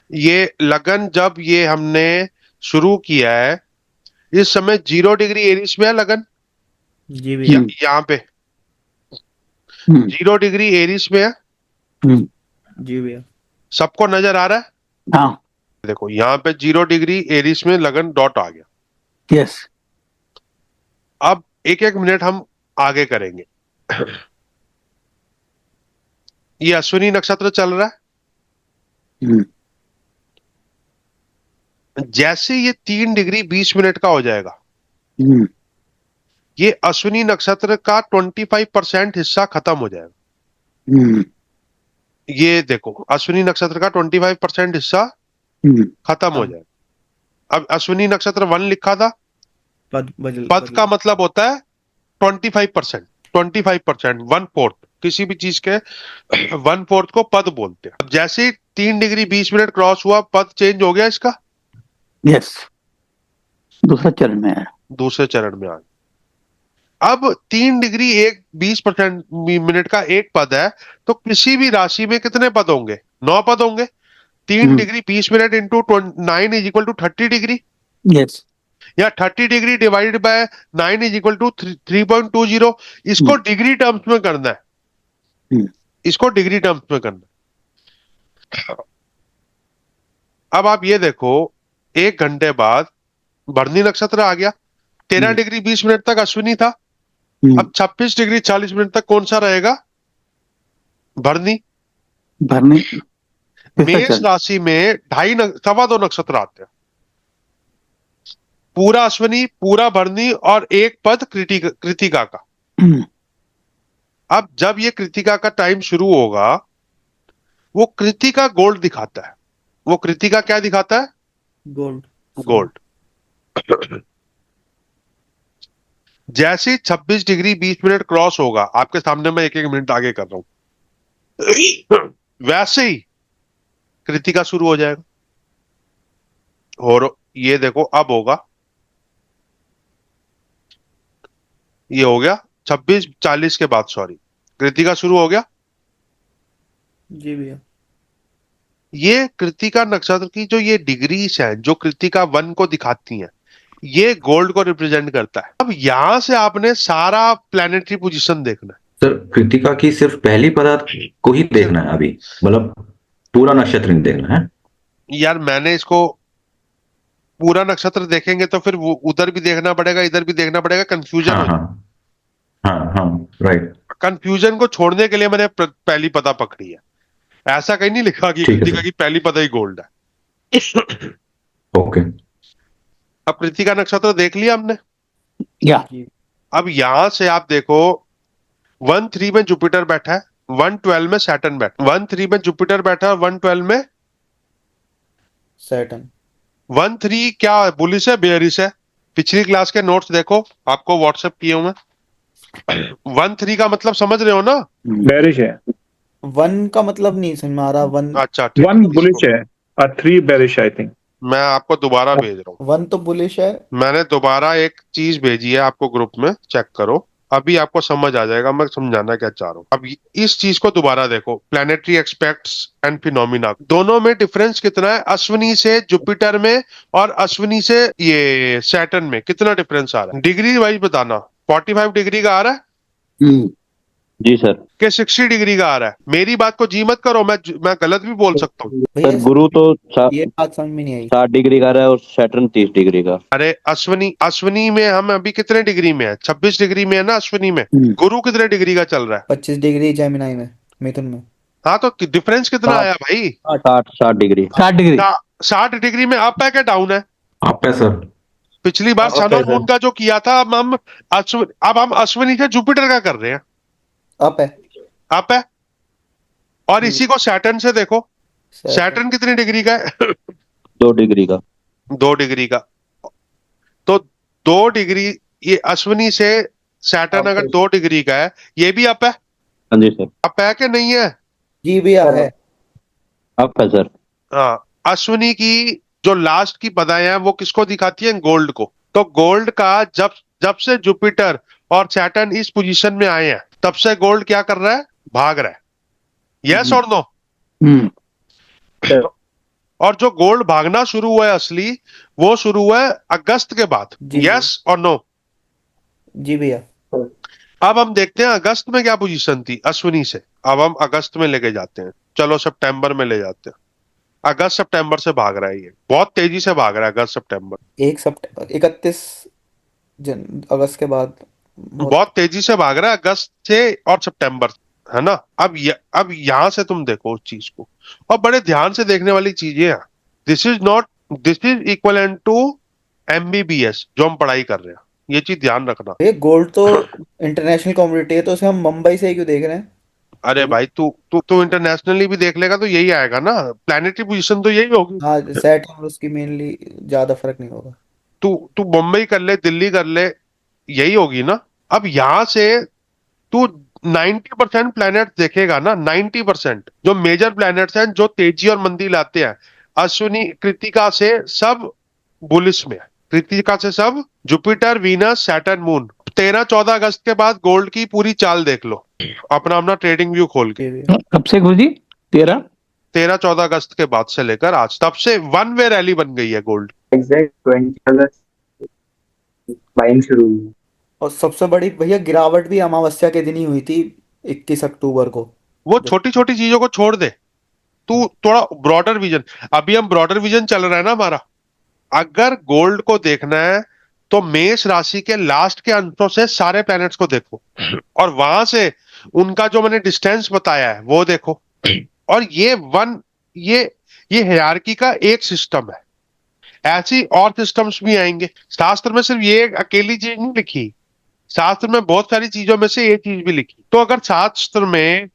ये लगन जब ये हमने शुरू किया है, इस समय 0 डिग्री एरिस में है लगन। जी भैया। यहाँ पे हम्म 0 डिग्री एरिस में है, हम्म, जी भैया। सबको नजर आ रहा है। हाँ देखो यहाँ पे 0 डिग्री एरिस में लगन डॉट आ गया। यस अब एक एक मिनट हम आगे करेंगे। ये अश्विनी नक्षत्र चल रहा हम्म है। जैसे ये 3 डिग्री 20 मिनट का हो जाएगा, हम्म ये अश्विनी नक्षत्र का 25% हिस्सा खत्म हो जाएगा। हम्म ये देखो अश्विनी नक्षत्र का 25% हिस्सा खत्म हो जाएगा। अब अश्विनी नक्षत्र 1 लिखा था, पद बदल पद बदल का मतलब होता है 25%। 25%, 1/4 किसी भी चीज के 1/4 को पद बोलते हैं। अब जैसे ही 3 डिग्री 20 मिनट क्रॉस हुआ, पद चेंज हो गया इसका, यस दूसरा चरण में है। दूसरे चरण में आ गया। अब 3 डिग्री 20% मिनट का एक पद है, तो किसी भी राशि में कितने पद होंगे? 9 पद होंगे। 3 degree 20 minute into 9 is equal to 30 degree, yes या 30 degree divided by 9 is equal to 3.20। इसको डिग्री टर्म्स में करना है, हम्म। इसको डिग्री टर्म्स में करना है। अब आप ये देखो, 1 घंटे बाद भरनी नक्षत्र आ गया। 13 डिग्री 20 मिनट तक अश्विनी था। अब 26 डिग्री 40 मिनट तक कौन सा रहेगा? भरनी। भरने तीसरा मेष चरण। राशि में 2.5 2 नक्षत्र आते हैं, पूरा अश्विनी, पूरा भरनी और एक पद कृतिका का। हम्म, अब जब ये कृतिका का टाइम शुरू होगा, वो कृतिका गोल्ड दिखाता है। वो कृतिका क्या दिखाता है? गोल्ड। गोल्ड। जैसे 26 डिग्री 20 मिनट क्रॉस होगा, आपके सामने मैं एक एक मिनट आगे कर रहा हूं, वैसे ही कृतिका शुरू हो जाएगा। और ये देखो अब होगा, ये हो गया 26:40 के बाद, सॉरी, कृतिका शुरू हो गया। जी भैया। ये कृतिका नक्षत्र की जो ये डिग्रीज है, जो कृतिका 1 को दिखाती हैं, ये गोल्ड को रिप्रेजेंट करता है। अब यहां से आपने सारा प्लेनेटरी पोजीशन देखना है। सर कृतिका की सिर्फ पहली पदार्थ को ही देखना है अभी, मतलब पूरा नक्षत्र नहीं देखना है। यार मैंने इसको पूरा नक्षत्र देखेंगे तो फिर वो उधर भी देखना पड़ेगा, इधर भी देखना पड़ेगा, कंफ्यूजन हाँ हो हाँ हाँ राइट। जाए। कंफ्यूजन को छोड़ने के लिए मैंने पहली पता पकड़ी है। ऐसा कहीं नहीं लिखा कि ठीक है कृतिका सर। की पहली पता ही गोल्ड है। ओके। अब कृतिका नक्षत्र देख लिया हमने। या अब यहां से आप देखो, 1-3 में जुपिटर बैठा है, 1-12 में सैटर्न बैठा, 1-3 में जुपिटर बैठा है, 1-12 में सैटर्न। 1-3 क्या बुलिश है बेयरिश है? पिछली क्लास के नोट्स देखो, आपको व्हाट्सएप किए हुए। 1-3 का मतलब समझ रहे हो ना? बेरिश है। 1 का मतलब नहीं समझ में आ रहा। 1 अच्छा ठीक है, 1 बुलिश है और 3 बेरिश आई थिंक। मैं आपको दोबारा भेज रहा हूँ। 1 तो बुलिश है। मैंने दोबारा एक चीज भेजी है आपको ग्रुप में, चेक करो, अभी आपको समझ आ जाएगा मैं समझाना क्या चाह रहा हूँ। अब इस चीज को दोबारा देखो, प्लैनेटरी एस्पेक्ट्स एंड फिनोमिना, दोनों में डिफरेंस कितना है? अश्विनी से जुपिटर में और अश्विनी से ये सैटर्न में कितना डिफरेंस आ रहा है? डिग्री वाइज बताना। 45 डिग्री का आ रहा है जी सर। कि 60 डिग्री का आ रहा है? मेरी बात को जी मत करो, मैं गलत भी बोल सकता हूँ। भैया सर गुरु तो ये बात समझ में नहीं आई। 60 डिग्री का रहा है और सैटर्न 30 डिग्री का। अरे अश्विनी में हम अभी कितने डिग्री में है? 26 डिग्री में है ना अश्विनी में। गुरु कितने डिग्री का चल रहा है? 25 डिग्री जेमिनाई में, मिथुन में। हाँ, तो डिफरेंस कितना आया भाई? 60 डिग्री। 60 डिग्री 60 डिग्री में अप है क्या डाउन है? आप है सर। पिछली बार सन और मून का जो किया था, अब हम अश्विनी से जुपिटर का कर रहे हैं, अप है। अप है। और इसी को सैटर्न से देखो, सैटर्न कितनी डिग्री का है? 2 डिग्री का। 2 डिग्री का। तो 2 डिग्री, ये अश्विनी से सैटर्न अगर 2 डिग्री का है, ये भी अप है। हाँ जी सर। अप है कि नहीं है? जी भैया है। अप है सर। हाँ, अश्विनी की जो लास्ट की पदाएं हैं वो किसको दिखाती है? गोल्ड को। तो गोल्ड का जब जब से जुपिटर और सैटर्न इस पोजीशन में आए हैं तब से गोल्ड क्या कर रहा है? भाग रहा है। यस और नो? हम्म और जो गोल्ड भागना शुरू हुआ है असली, वो शुरू हुआ है अगस्त के बाद। जी यस और नो? जी भैया। अब हम देखते हैं अगस्त में क्या पोजीशन थी अश्विनी से। अब हम अगस्त में लेके जाते हैं, चलो सितंबर में ले जाते हैं। अगस्त सितंबर से भाग रहा है, ये बहुत तेजी से भाग रहा है अगस्त सितंबर। 31 अगस्त के बाद बहुत। बहुत तेजी से भाग रहा है अगस्त से और सितंबर से, है ना? अब यहां से तुम देखो उस चीज को, और बड़े ध्यान से देखने वाली चीजें हैं। This is equal to MBBS जो हम पढ़ाई कर रहे हैं, ये चीज ध्यान रखना। ये गोल्ड तो इंटरनेशनल कमोडिटी है, तो उसे हम मुंबई से ही क्यों देख रहे हैं? अरे भाई, तू इंटरनेशनली भी देख लेगा तो यही आएगा ना, प्लैनेटरी पोजीशन तो यही होगी। हाँ, सेट और उसकी मेनली ज्यादा फर्क नहीं होगा। तू तू मुंबई कर ले, दिल्ली कर ले, यही होगी ना। अब यहां से तू 90% प्लैनेट देखेगा ना, 90% जो मेजर प्लैनेट्स हैं जो तेजी और मंदी लाते हैं, अश्विनी कृतिका से सब बुलिश में है। कृतिका से सब जुपिटर, वीनस, सैटर्न, मून। 13-14 अगस्त के बाद गोल्ड की पूरी चाल देख लो, अपना अपना ट्रेडिंग व्यू खोल के। जी भैया। कब से गुरु जी? 13? 13-14 अगस्त के बाद से लेकर आज, तब से वन वे रैली बन गई है गोल्ड। एग्जैक्ट 20 अगस्त बाइंग शुरू हुई। और सबसे बड़ी भैया गिरावट भी अमावस्या के दिन ही हुई थी, 21 अक्टूबर को। वो जो छोटी छोटी चीजों को छोड़ दे, तू थोड़ा ब्रॉडर विजन। अभी हम ब्रॉडर विजन चल रहा है ना हमारा। अगर गोल्ड को देखना है तो मेष राशि के लास्ट के अंशों से सारे प्लैनेट्स को देखो, और वहां से उनका जो मैंने डिस्टेंस बताया है वो देखो। और ये ये हायरार्की का एक सिस्टम है। ऐसी और सिस्टम्स भी आएंगे। शास्त्र में सिर्फ ये एक अकेली चीज नहीं लिखी, शास्त्र में बहुत सारी चीजों में से ये चीज भी लिखी। तो अगर शास्त्र में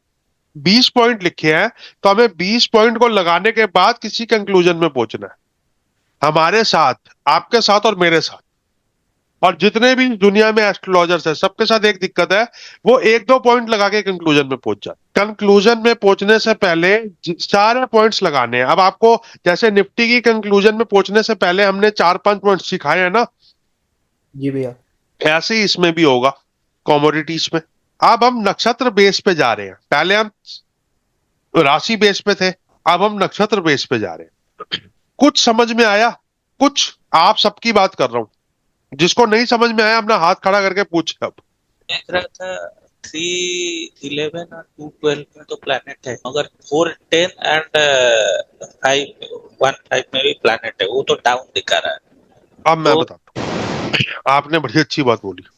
20 पॉइंट लिखे हैं तो हमें 20 पॉइंट को लगाने के बाद किसी कंक्लूजन में पहुंचना है। हमारे साथ, आपके साथ और मेरे साथ, और जितने भी दुनिया में एस्ट्रोलॉजर्स हैं सबके साथ एक दिक्कत है, वो एक दो पॉइंट लगा के कंक्लूजन में पहुंच जाते। कंक्लूजन में पहुंचने से पहले सारे पॉइंट्स लगाने हैं। अब आपको जैसे निफ्टी की कंक्लूजन में पहुंचने से पहले हमने 4-5 पॉइंट सिखाए हैं ना, जी भैया। ऐसे ही इसमें भी होगा कमोडिटीज में। अब हम नक्षत्र बेस पे जा रहे हैं, पहले हम राशि बेस पे थे, अब हम नक्षत्र बेस पे जा रहे हैं। कुछ समझ में आया? कुछ? आप सबकी बात कर रहा हूं, जिसको नहीं समझ में आया अपना हाथ खड़ा करके पूछे। अब देख रहा था 311 और 212 में तो प्लैनेट है, मगर 410 एंड 515 में भी प्लैनेट है, वो तो डाउन दिखा रहा है। अब मैं तो बताता हूं, आपने बड़ी अच्छी बात बोली।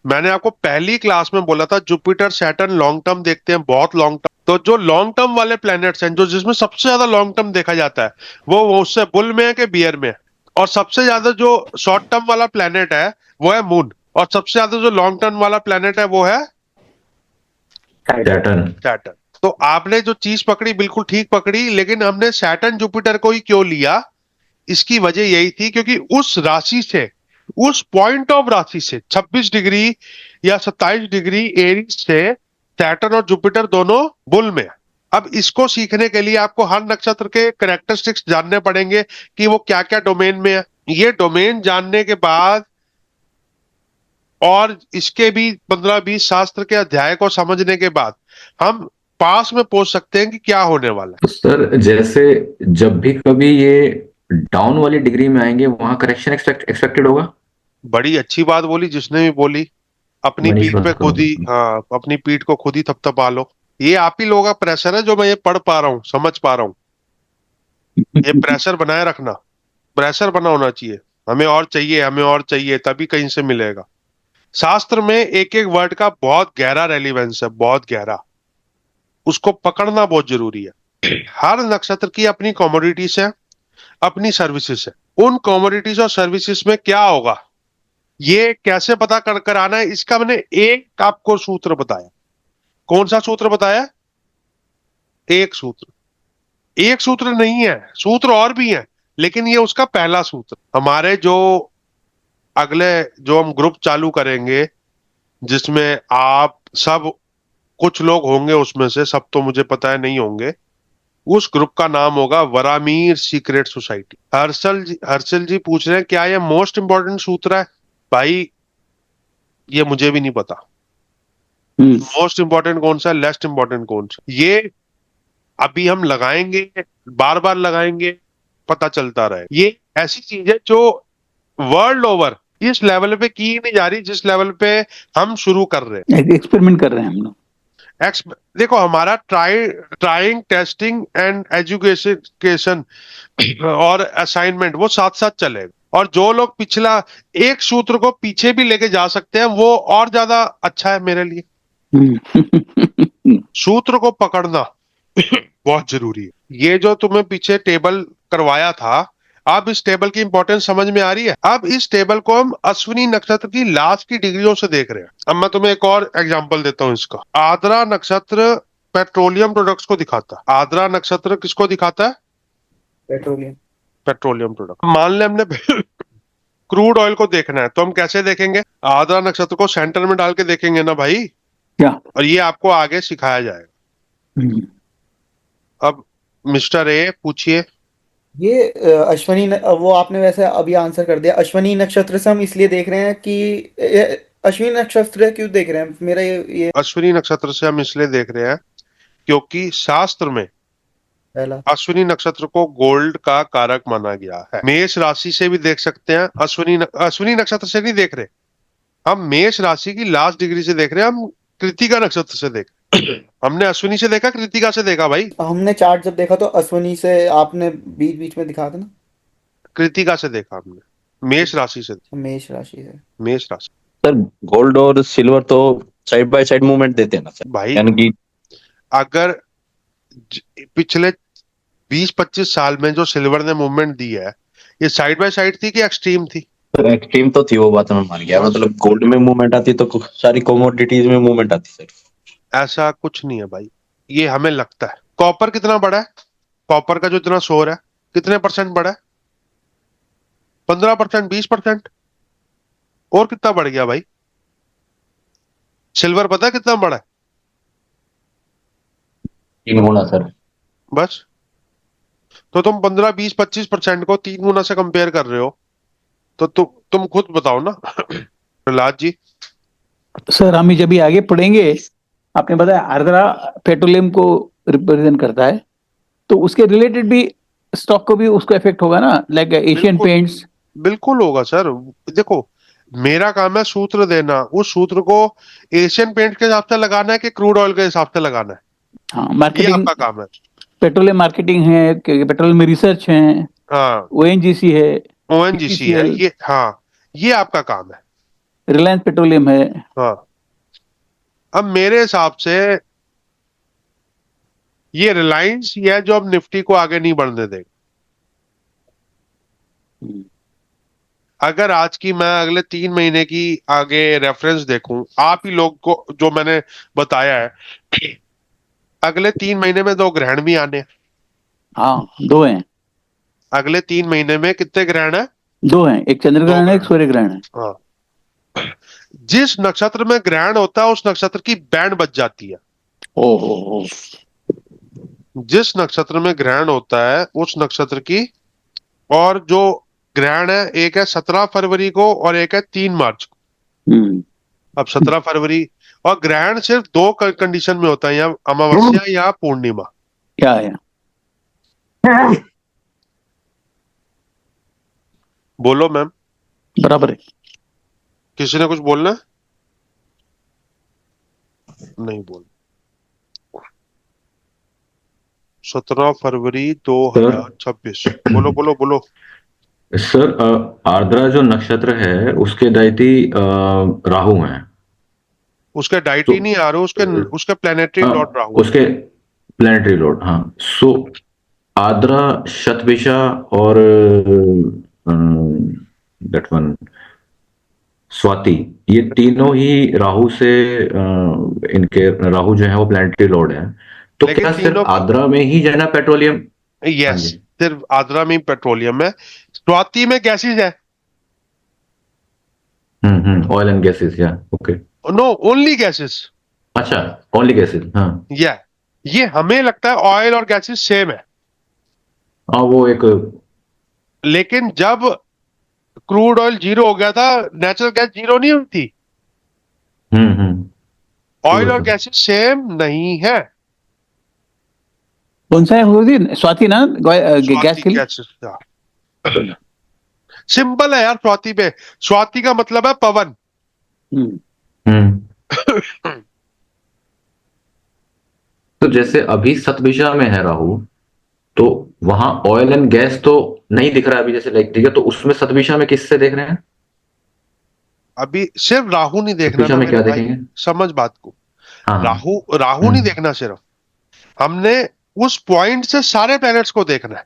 मैंने आपको पहली क्लास में बोला था जुपिटर सैटर्न लॉन्ग टर्म देखते हैं, बहुत लॉन्ग टर्म। तो जो लॉन्ग टर्म वाले प्लैनेट्स हैं, जो जिसमें सबसे ज्यादा लॉन्ग टर्म देखा जाता है, वो उससे बुल में है कि बियर में है। और सबसे ज्यादा जो शॉर्ट टर्म वाला प्लैनेट है वो है मून, और सबसे ज्यादा जो लॉन्ग टर्म वाला प्लैनेट है वो है सैटर्न। सैटर्न। तो आपने जो चीज पकड़ी बिल्कुल ठीक पकड़ी, लेकिन हमने सैटर्न जुपिटर को ही क्यों लिया? इसकी वजह यही थी क्योंकि उस राशि से, उस पॉइंट ऑफ राशि से 26 डिग्री या 27 डिग्री एरीज से सैटर्न और जुपिटर दोनों बुल में है। अब इसको सीखने के लिए आपको हर नक्षत्र के कैरेक्टरिस्टिक्स जानने पड़ेंगे कि वो क्या क्या डोमेन में है। ये डोमेन जानने के बाद और इसके भी 15-20 शास्त्र के अध्याय को समझने के बाद हम पास में पहुंच सकते हैं कि क्या होने वाला है। तो सर, जैसे जब भी कभी ये डाउन वाली डिग्री में आएंगे वहां करेक्शन एक्सपेक्टेड होगा। बड़ी अच्छी बात बोली जिसने भी बोली। अपनी मनीष पीठ पे बात खुद ही, करूंगा। हाँ, अपनी पीठ को खुद ही थपथपा लो। ये आप ही लोगों का प्रेशर है जो मैं ये पढ़ पा रहा हूँ, समझ पा रहा हूँ। ये प्रेशर बनाए रखना, प्रेशर बना होना चाहिए। हमें और चाहिए, हमें और चाहिए, तभी कहीं से मिलेगा। शास्त्र में एक एक वर्ड का बहुत गहरा रेलिवेंस है, बहुत गहरा। उसको पकड़ना बहुत जरूरी है। हर नक्षत्र की अपनी कमोडिटीज है, अपनी सर्विसेज है। उन कमोडिटीज और सर्विसेज में क्या होगा, ये कैसे पता कर आना है, इसका मैंने एक आपको सूत्र बताया। कौन सा सूत्र बताया? एक सूत्र। एक सूत्र नहीं है, सूत्र और भी हैं, लेकिन ये उसका पहला सूत्र। हमारे जो अगले जो हम ग्रुप चालू करेंगे, जिसमें आप सब, कुछ लोग होंगे उसमें से, सब तो मुझे पता है नहीं होंगे, उस ग्रुप का नाम होगा वरामीर सीक्रेट सोसाइटी। हर्षल जी पूछ रहे हैं क्या ये मोस्ट इंपॉर्टेंट सूत्र है? भाई ये मुझे भी नहीं पता मोस्ट इंपॉर्टेंट कौन सा है, लेस्ट इंपॉर्टेंट कौन सा। ये अभी हम लगाएंगे, बार बार लगाएंगे, पता चलता रहे। ये ऐसी चीज है जो वर्ल्ड ओवर इस लेवल पे की नहीं जा रही जिस लेवल पे हम शुरू कर रहे हैं। एक्सपेरिमेंट कर रहे हैं हम लोग। देखो हमारा ट्राइंग टेस्टिंग एंड एजुकेशन और असाइनमेंट वो साथ साथ चलेगा। और जो लोग पिछला एक सूत्र को पीछे भी लेके जा सकते हैं वो और ज्यादा अच्छा है मेरे लिए। सूत्र को पकड़ना बहुत जरूरी है। ये जो तुम्हें पीछे टेबल करवाया था, अब इस टेबल की इंपॉर्टेंस समझ में आ रही है। अब इस टेबल को हम अश्विनी नक्षत्र की लास्ट की डिग्रियों से देख रहे हैं। अब मैं तुम्हें एक और एग्जांपल देता हूं इसका। आद्रा नक्षत्र पेट्रोलियम प्रोडक्ट्स को दिखाता है। आद्रा नक्षत्र किसको दिखाता है? Petroleum product. मान ले हमने क्रूड ऑयल को देखना है तो हम कैसे देखेंगे? आद्रा नक्षत्र को सेंटर में डाल के देखेंगे ना भाई। क्या? और ये आपको आगे सिखाया जाएगा। अब मिस्टर ए पूछिए। ये वो आपने वैसे अभी आंसर कर दिया। अश्विनी नक्षत्र से हम इसलिए देख रहे हैं कि अश्विनी नक्षत्र क्यों देख रहे हैं? मेरा ये अश्विनी नक्षत्र से हम इसलिए देख रहे हैं क्योंकि शास्त्र में पहला अश्विनी नक्षत्र को गोल्ड का कारक माना गया है। मेष राशि से भी देख सकते हैं। अश्विनी नक्षत्र से नहीं देख रहे हम, मेष राशि की लास्ट डिग्री से देख रहे हैं हम। कृतिका नक्षत्र से देख हमने अश्विनी से देखा, कृतिका से देखा भाई। हमने चार्ट जब देखा तो अश्विनी से आपने बीच बीच में दिखा था ना। कृतिका से देखा हमने, मेष राशि से। मेष राशि से। मेष राशि सर गोल्ड और सिल्वर तो साइड बाय साइड मूवमेंट देते हैं ना सर, भाई। यानी कि अगर पिछले 20-25 साल में जो सिल्वर ने मूवमेंट दी है, ये साइड बाय साइड थी कि एक्सट्रीम थी? सर एक्सट्रीम तो थी, वो बात मैं मान गया। मतलब गोल्ड में मूवमेंट आती तो सारी कमोडिटीज में मूवमेंट आती सर। ऐसा कुछ नहीं है भाई, ये हमें लगता है। कॉपर कितना बड़ा है? कॉपर का जो इतना शोर है कितने परसेंट बढ़ा है? 15%, 20%। और कितना बढ़ गया भाई? सिल्वर पता है कितना बढ़ा है? 3 गुना सर। बस। तो तुम 15, 20, 25% को 3 गुना से कंपेयर कर रहे हो तो तुम खुद बताओ ना। प्रहलाद जी। सर हम जब भी आगे पढ़ेंगे, आपने बताया आर्द्रा पेट्रोलियम को रिप्रेजेंट करता है, तो उसके रिलेटेड भी स्टॉक को भी उसको इफेक्ट होगा ना, लाइक एशियन बिल्कुल। पेंट्स। बिल्कुल होगा सर। देखो मेरा काम है सूत्र देना, उस सूत्र को एशियन पेंट के हिसाब से लगाना है कि क्रूड ऑयल के हिसाब से लगाना है, हाँ, ये मार्केटिंग, आपका काम है। पेट्रोलियम मार्केटिंग है, पेट्रोलियम में रिसर्च है, हाँ, ओएनजीसी है, ओएनजीसी है ये। हाँ, ये आपका काम है। रिलायंस पेट्रोलियम है। हाँ, अब मेरे हिसाब से ये रिलायंस ही है जो अब निफ्टी को आगे नहीं बढ़ने देगा। अगर आज की मैं अगले 3 महीने की आगे रेफरेंस देखूं, आप ही लोग को जो मैंने बताया है, अगले 3 महीने में 2 ग्रहण भी आने हैं। हाँ, 2 हैं। अगले 3 महीने में कितने ग्रहण है? 2 हैं, एक चंद्र ग्रहण है, एक सूर्य ग्रहण है। हाँ, जिस नक्षत्र में ग्रहण होता है उस नक्षत्र की बैंड बच जाती है। ओहो। जिस नक्षत्र में ग्रहण होता है उस नक्षत्र की, और जो ग्रहण है एक है 17 फरवरी को और एक है 3 मार्च को। अब 17 फरवरी, और ग्रहण सिर्फ 2 कंडीशन में होता है, या अमावस्या या पूर्णिमा। क्या है? बोलो मैम, बराबर है। किसी ने कुछ बोलना है? नहीं बोल। 17 फरवरी 2026। बोलो बोलो बोलो। सर आर्द्रा जो नक्षत्र है उसके दैती राहु हैं। उसके डाइटी नहीं आ रहे, उसके प्लेनेटरी लॉर्ड राहु। उसके प्लेनेटरी लॉर्ड, हाँ। सो आर्द्रा, शतभिषा और दैट वन स्वाति, ये तीनों ही राहु से इनके राहु जो है वो प्लेनेटरी लॉर्ड है। तो लेकिन क्या सिर्फ तीनों आर्द्रा में ही जो है ना पेट्रोलियम? यस, सिर्फ आद्रा में पेट्रोलियम है। स्वाति में गैसेज है। ऑयल एंड गैसेस, या ओके। No, only gases. अच्छा, ओनली गैसेस, हाँ। ये हमें लगता है ऑयल और गैसेस सेम है, हाँ वो एक लेकिन जब क्रूड ऑयल जीरो हो गया था, नेचुरल गैस जीरो नहीं हुई थी। ऑयल और सर। गैसेस सेम नहीं है। कौन सा है गुरुजी? स्वाति ना गैस के लिए? गैसेस सिंपल है यार। स्वाति पे, स्वाति का मतलब है पवन। तो जैसे अभी सतभिषा में है राहु, तो वहां ऑयल एंड गैस तो नहीं दिख रहा है अभी, जैसे लाइक ठीक है, तो उसमें सतभिषा में किससे देख रहे हैं? अभी सिर्फ राहु नहीं देखना सतभिषा ना में मेरे क्या भाई, देखेंगे? समझ बात को। हाँ हाँ। राहु नहीं देखना, सिर्फ हमने उस पॉइंट से सारे प्लैनेट्स को देखना है।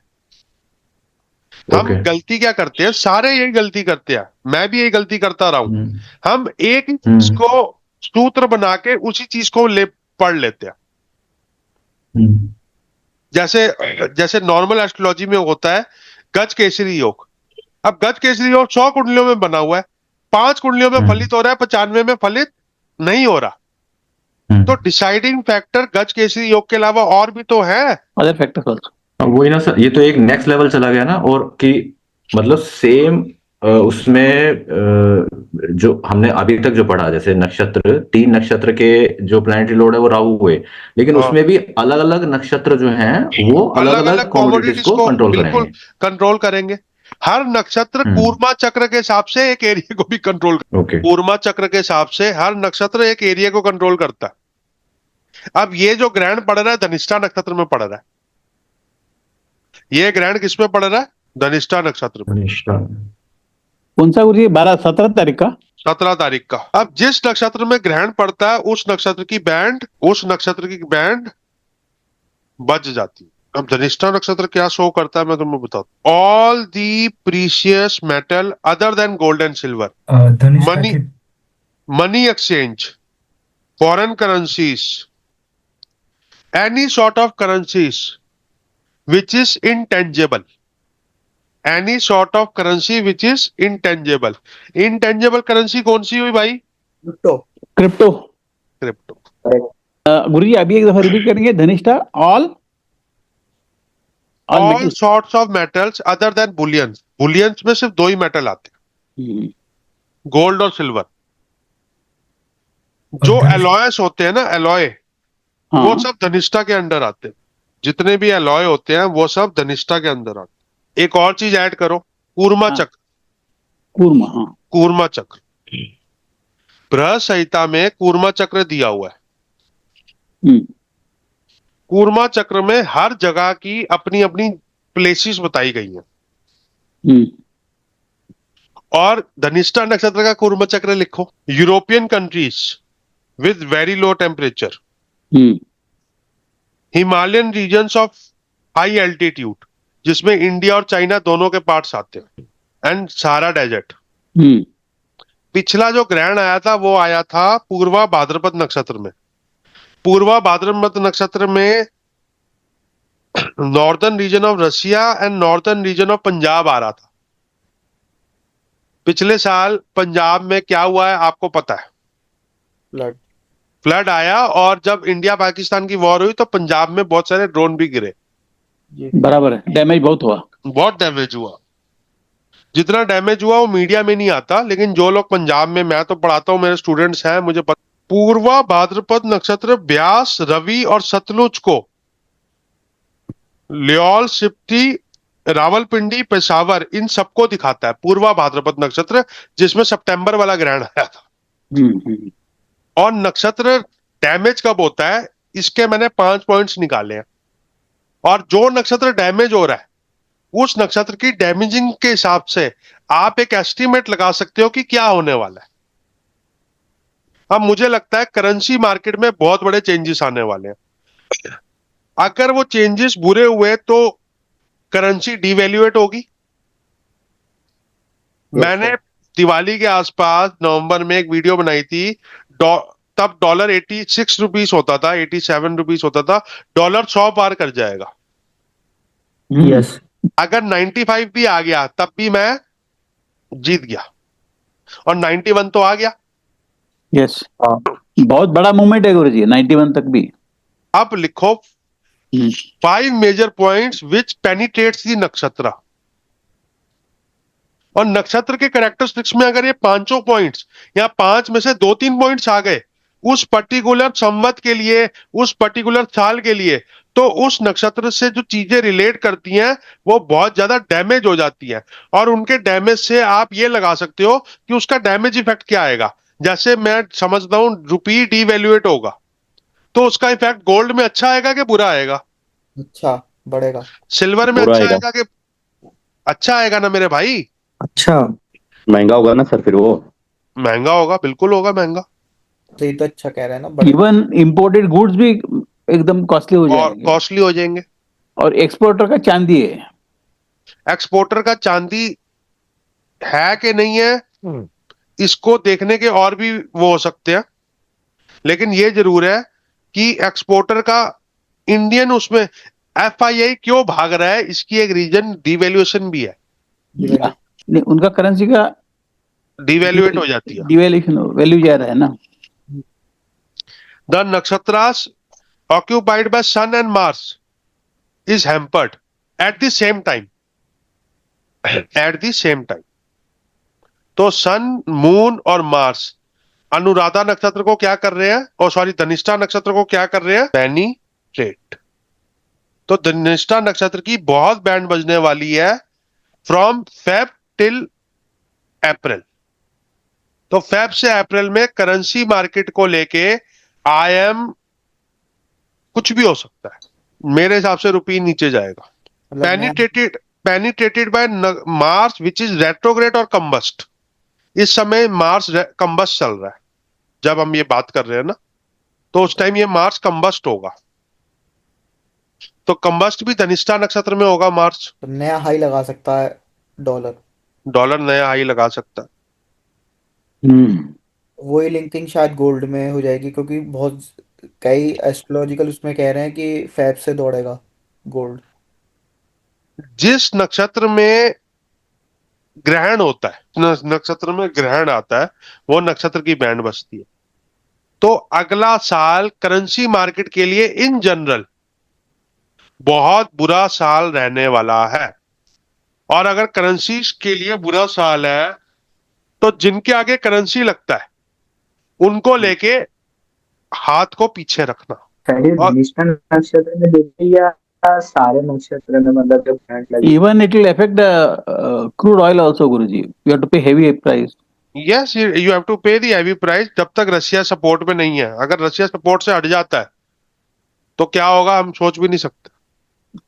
हम ओके। गलती क्या करते हैं, सारे यही गलती करते हैं, मैं भी यही गलती करता रहा हूं। हम एक ही चीज को सूत्र बना के उसी चीज को पढ़ लेते हैं। जैसे जैसे नॉर्मल एस्ट्रोलॉजी में होता है गज केसरी योग। अब गज केसरी योग 100 कुंडलियों में बना हुआ है, 5 कुंडलियों में फलित हो रहा है, 95 में फलित नहीं हो रहा। तो डिसाइडिंग फैक्टर गज केसरी योग के अलावा और भी तो है, अदर फैक्टर्स आल्सो। वही ना सर, ये तो एक नेक्स्ट लेवल चला गया ना, और कि मतलब सेम उसमें जो हमने अभी तक जो पढ़ा, जैसे नक्षत्र, 3 नक्षत्र के जो प्लैनेटरी लोड है वो राहु हुए, लेकिन उसमें भी अलग अलग नक्षत्र जो हैं वो अलग अलग कॉमोडिटीज को कंट्रोल बिल्कुल करेंगे। कंट्रोल करेंगे। हर नक्षत्र कूर्मा चक्र के हिसाब से एक एरिया को भी कंट्रोल ओके। कूर्मा चक्र के हिसाब से हर नक्षत्र एक एरिया को कंट्रोल करता है। अब ये जो ग्रहण पड़ रहा है धनिष्ठा नक्षत्र में पड़ रहा है, ये ग्रहण किस में पड़ रहा है? धनिष्ठा नक्षत्र में। कौन सा गुरुजी? 17 तारीख का? 17 तारीख का। अब जिस नक्षत्र में ग्रहण पड़ता है उस नक्षत्र की बैंड बज जाती है। अब धनिष्ठा नक्षत्र क्या शो करता है मैं तुम्हें बताता हूं। All the precious metal other than gold and silver, money exchange, foreign currencies, any sort of currencies which is intangible, any sort of currency which is intangible. Intangible currency कौन सी हुई भाई? क्रिप्टो। क्रिप्टो। गुरुजी अभी एक दफा repeat करेंगे। Dhanishtha all sorts of metals other than bullions. Bullions में सिर्फ 2 ही metal आते हैं, गोल्ड और सिल्वर। जो एलॉयस होते हैं ना, एलॉय, वो सब धनिष्ठा के अंडर आते हैं। जितने भी एलॉय होते हैं वो सब धनिष्ठा के अंदर आते हैं। एक और चीज ऐड करो, कूर्मा चक्र। कूर्मा चक्र बृहस्पति संहिता में कूर्मा चक्र दिया हुआ है। कूर्मा चक्र में हर जगह की अपनी अपनी प्लेसेस बताई गई हैं। और धनिष्ठा नक्षत्र का कूर्मा चक्र लिखो। European countries with very low temperature, Himalayan regions of high altitude जिसमें इंडिया और चाइना दोनों के पार्ट्स आते हैं, एंड सहारा डेजर्ट। पिछला जो ग्रहण आया था वो आया था पूर्वा भाद्रपद नक्षत्र में। पूर्वा भाद्रपद नक्षत्र में northern region of Russia and northern region of Punjab आ रहा था। पिछले साल पंजाब में क्या हुआ है आपको पता है? फ्लड आया, और जब इंडिया पाकिस्तान की वॉर हुई तो पंजाब में बहुत सारे ड्रोन भी गिरे। बराबर है, डैमेज बहुत हुआ। बहुत डैमेज हुआ। जितना डैमेज हुआ वो मीडिया में नहीं आता, लेकिन जो लोग पंजाब में, मैं तो पढ़ाता हूं, मेरे स्टूडेंट्स हैं, मुझे पता। पूर्वा भाद्रपद नक्षत्र ब्यास, रवि और सतलुज को ल्योल, सिप्ती, रावलपिंडी, पेशावर, इन सबको दिखाता है पूर्वा भाद्रपद नक्षत्र, जिसमें सितंबर वाला ग्रहण आया था। और नक्षत्र डैमेज कब होता है इसके मैंने 5 पॉइंट्स निकाले हैं। और जो नक्षत्र डैमेज हो रहा है उस नक्षत्र की डैमेजिंग के हिसाब से आप एक एस्टिमेट लगा सकते हो कि क्या होने वाला है। अब मुझे लगता है करेंसी मार्केट में बहुत बड़े चेंजेस आने वाले हैं। अगर वो चेंजेस बुरे हुए तो करेंसी डिवैल्यूएट होगी। मैंने दिवाली के आसपास नवंबर में एक वीडियो बनाई थी, तब डॉलर 86 रुपीस होता था, 87 रुपीस होता था। डॉलर 100 पार कर जाएगा। यस। अगर 95 भी आ गया तब भी मैं जीत गया, और 91 तो आ गया। यस, बहुत बड़ा मूवमेंट है गुरुजी, 91 तक भी। अब लिखो 5 मेजर पॉइंट्स विच पेनिट्रेट्स दी नक्षत्र। और नक्षत्र के कैरेक्टरिस्टिक्स में अगर ये पांचों पॉइंट्स या 5 में से 2-3 पॉइंट्स आ गए उस पर्टिकुलर संवत के लिए, उस पर्टिकुलर साल के लिए, तो उस नक्षत्र से जो चीजें रिलेट करती हैं वो बहुत ज्यादा डैमेज हो जाती हैं। और उनके डैमेज से आप ये लगा सकते हो कि उसका डैमेज इफेक्ट क्या आएगा। जैसे मैं समझता हूं रुपी डीवैल्यूएट होगा तो उसका इफेक्ट गोल्ड में अच्छा आएगा कि बुरा आएगा? अच्छा, बढ़ेगा। सिल्वर में बुरा अच्छा आएगा। आएगा कि अच्छा आएगा ना मेरे भाई? अच्छा, महंगा होगा ना सर फिर वो। महंगा होगा, बिल्कुल होगा महंगा। तो ये तो अच्छा कह रहे हैं ना, बढ़ेगा। इवन इंपोर्टेड गुड्स भी एकदम कॉस्टली हो और जाएंगे। कॉस्टली हो जाएंगे। और एक्सपोर्टर का चांदी है। एक्सपोर्टर का चांदी है कि नहीं है इसको देखने के और भी वो हो सकते हैं, लेकिन ये जरूर है कि एक्सपोर्टर का इंडियन उसमें एफआईआई क्यों भाग रहा है, इसकी एक रीजन डिवैल्यूएशन भी है। नहीं, उनका करेंसी का डिवैल्यूएट हो जाती है। डिवैल्यूएशन वैल्यू जा रहा है ना। The nakshatras occupied by sun and Mars is hampered at the same time. At the same time. तो सन, मून और मार्स अनुराधा नक्षत्र को क्या कर रहे हैं, और सॉरी धनिष्ठा नक्षत्र को क्या कर रहे हैं? पेनिट्रेट। तो धनिष्ठा नक्षत्र की बहुत बैंड बजने वाली है फ्रॉम फेब टिल अप्रैल। तो फेब से अप्रैल में करेंसी मार्केट को लेके आई एम कुछ भी हो सकता है। मेरे हिसाब से रुपी नीचे जाएगा। Penetrated bye Mars which is retrograde और कंबस्ट। इस समय मार्स कंबस्ट चल रहा है जब हम ये बात कर रहे हैं ना, तो उस टाइम ये मार्स कंबस्ट होगा। तो कंबस्ट भी धनिष्ठा नक्षत्र में होगा मार्स। तो नया हाई लगा सकता है डॉलर। डॉलर नया हाई लगा सकता है। वही लिंकिंग शायद गोल्ड में हो जाएगी, क्योंकि बहुत कई एस्ट्रोलॉजिकल उसमें कह रहे हैं कि फैब से दौड़ेगा गोल्ड। जिस नक्षत्र में ग्रहण होता है, नक्षत्र में ग्रहण आता है, वो नक्षत्र की बैंड बजती है। तो अगला साल करेंसी मार्केट के लिए इन जनरल बहुत बुरा साल रहने वाला है। और अगर करेंसी के लिए बुरा साल है तो जिनके आगे करेंसी लगता है उनको लेके हाथ को पीछे रखना। और धनिष्ठा नक्षत्र में देखिए या सारे नक्षत्र में, मतलब जब ग्रहण लगे। Even it will affect the crude oil also, Guruji. You have to pay heavy price. Yes you have to pay the heavy price जब तक रशिया सपोर्ट में नहीं है। अगर रशिया सपोर्ट से हट जाता है तो क्या होगा हम सोच भी नहीं सकते।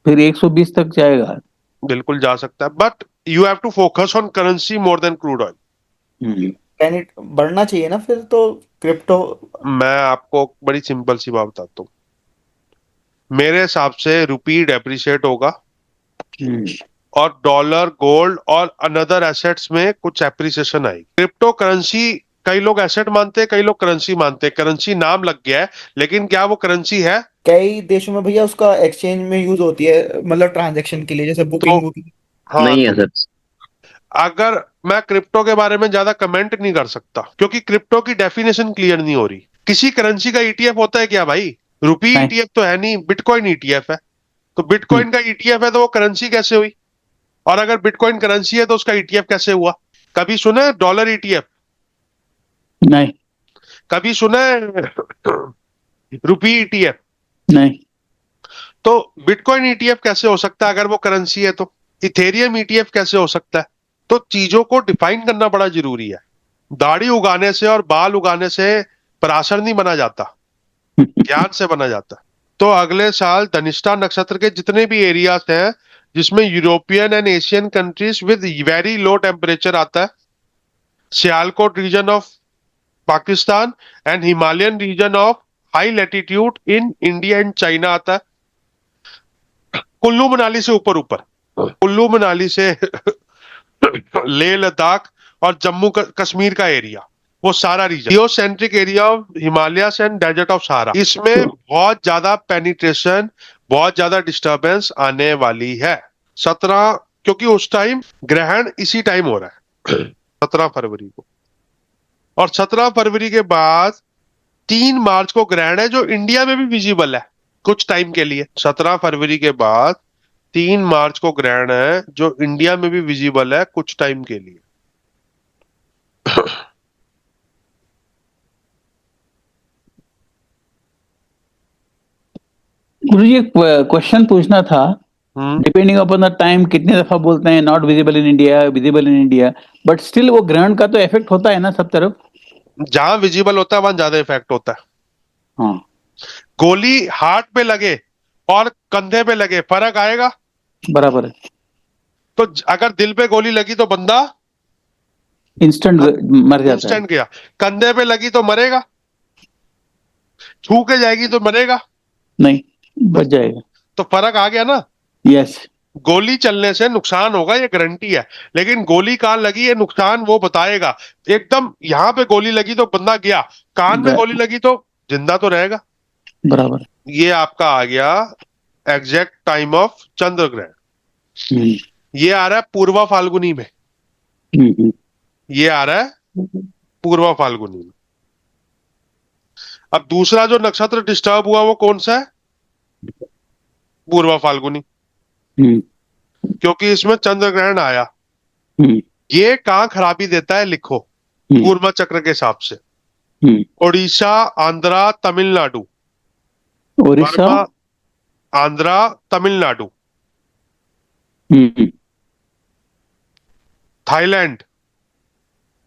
फिर 120 तक जाएगा। बिल्कुल जा सकता है, but you have to focus on currency more than crude oil. Can it बढ़ना चाहिए ना फिर तो क्रिप्टो। मैं आपको बड़ी सिंपल सी बात बताता हूँ। मेरे हिसाब से रुपी डेप्रिशिएट होगा और डॉलर, गोल्ड और अनदर एसेट्स में कुछ एप्रिसिएशन आएगी। क्रिप्टो करेंसी कई लोग एसेट मानते हैं, कई लोग करेंसी मानते हैं। करेंसी नाम लग गया है, लेकिन क्या वो करेंसी है? कई देशों में भैया उसका एक्सचेंज में यूज होती है, मतलब ट्रांजैक्शन के लिए, जैसे बुकिंग। हाँ, नहीं है सर। अगर मैं क्रिप्टो के बारे में ज्यादा कमेंट नहीं कर सकता क्योंकि क्रिप्टो की डेफिनेशन क्लियर नहीं हो रही। किसी करेंसी का ईटीएफ होता है क्या भाई? रुपी नहीं। ईटीएफ तो है नहीं, बिटकॉइन ईटीएफ है। तो बिटकॉइन का ईटीएफ है तो वो करेंसी कैसे हुई? और अगर बिटकॉइन करेंसी है तो उसका ईटीएफ कैसे हुआ? कभी सुना है डॉलर ईटीएफ? नहीं। कभी सुना है रुपी ईटीएफ? नहीं। तो बिटकॉइन ईटीएफ कैसे हो सकता है अगर वो करेंसी है? तो इथेरियम ईटीएफ कैसे हो सकता है? तो चीजों को डिफाइन करना बड़ा जरूरी है। दाढ़ी उगाने से और बाल उगाने से पराशर नहीं बना जाता, ज्ञान से बना जाता है। तो अगले साल धनिष्ठा नक्षत्र के जितने भी एरियाज हैं जिसमें European and Asian countries with very low temperature आता है, Sialkot region of Pakistan and Himalayan region of high latitude in India and China आता है, कुल्लू मनाली से ऊपर ऊपर, कुल्लू मनाली से लेह लद्दाख और जम्मू कश्मीर का एरिया, वो सारा region geocentric area of Himalayas and desert of Sahara, इसमें बहुत ज्यादा पेनिट्रेशन, बहुत ज्यादा डिस्टरबेंस आने वाली है। 17, क्योंकि उस टाइम ग्रहण इसी टाइम हो रहा है 17 फरवरी को, और 17 फरवरी के बाद 3 मार्च को ग्रहण है जो इंडिया में भी विजिबल है। कुछ टाइम के लिए। 17 फरवरी के बाद 3 मार्च को ग्रहण है जो इंडिया में भी विजिबल है कुछ टाइम के लिए। गुरु जी, क्वेश्चन पूछना था। हम्म डिपेंडिंग अपॉन द टाइम, कितने दफा बोलते हैं not visible in India, visible in India, but still वो ग्रहण का तो इफेक्ट होता है ना सब तरफ। जहां विजिबल होता है वहां ज्यादा इफेक्ट होता है। हाँ, गोली हार्ट पे लगे और कंधे पे लगे, फर्क आएगा? बराबर है। तो अगर दिल पे गोली लगी तो बंदा इंस्टेंट मर जाता है। इंस्टेंट गया। कंधे पे लगी तो मरेगा, छू के जाएगी तो मरेगा, नहीं, बच जाएगा। तो फर्क आ गया ना। यस। गोली चलने से नुकसान होगा ये गारंटी है, लेकिन गोली कहाँ लगी ये नुकसान वो बताएगा। एकदम यहाँ पे गोली लगी तो बंदा गया, कान में गोली लगी तो जिंदा तो रहेगा। बराबर। ये आपका आ गया एग्जैक्ट टाइम ऑफ चंद्र ग्रहण। हम्म, ये आ रहा है पूर्वा फाल्गुनी में, हम्म, ये आ रहा है पूर्वा फाल्गुनी में। अब दूसरा जो नक्षत्र डिस्टर्ब हुआ वो कौन सा है? पूर्वा फाल्गुनी, हम्म, क्योंकि इसमें चंद्र ग्रहण आया। हम्म, ये कहाँ खराबी देता है लिखो हम्म, कूर्मा चक्र के हिसाब से। Hmm. Orissa, Andhra, Tamil Nadu. Orissa. Burma, Andhra, Tamil Nadu, hmm, Thailand,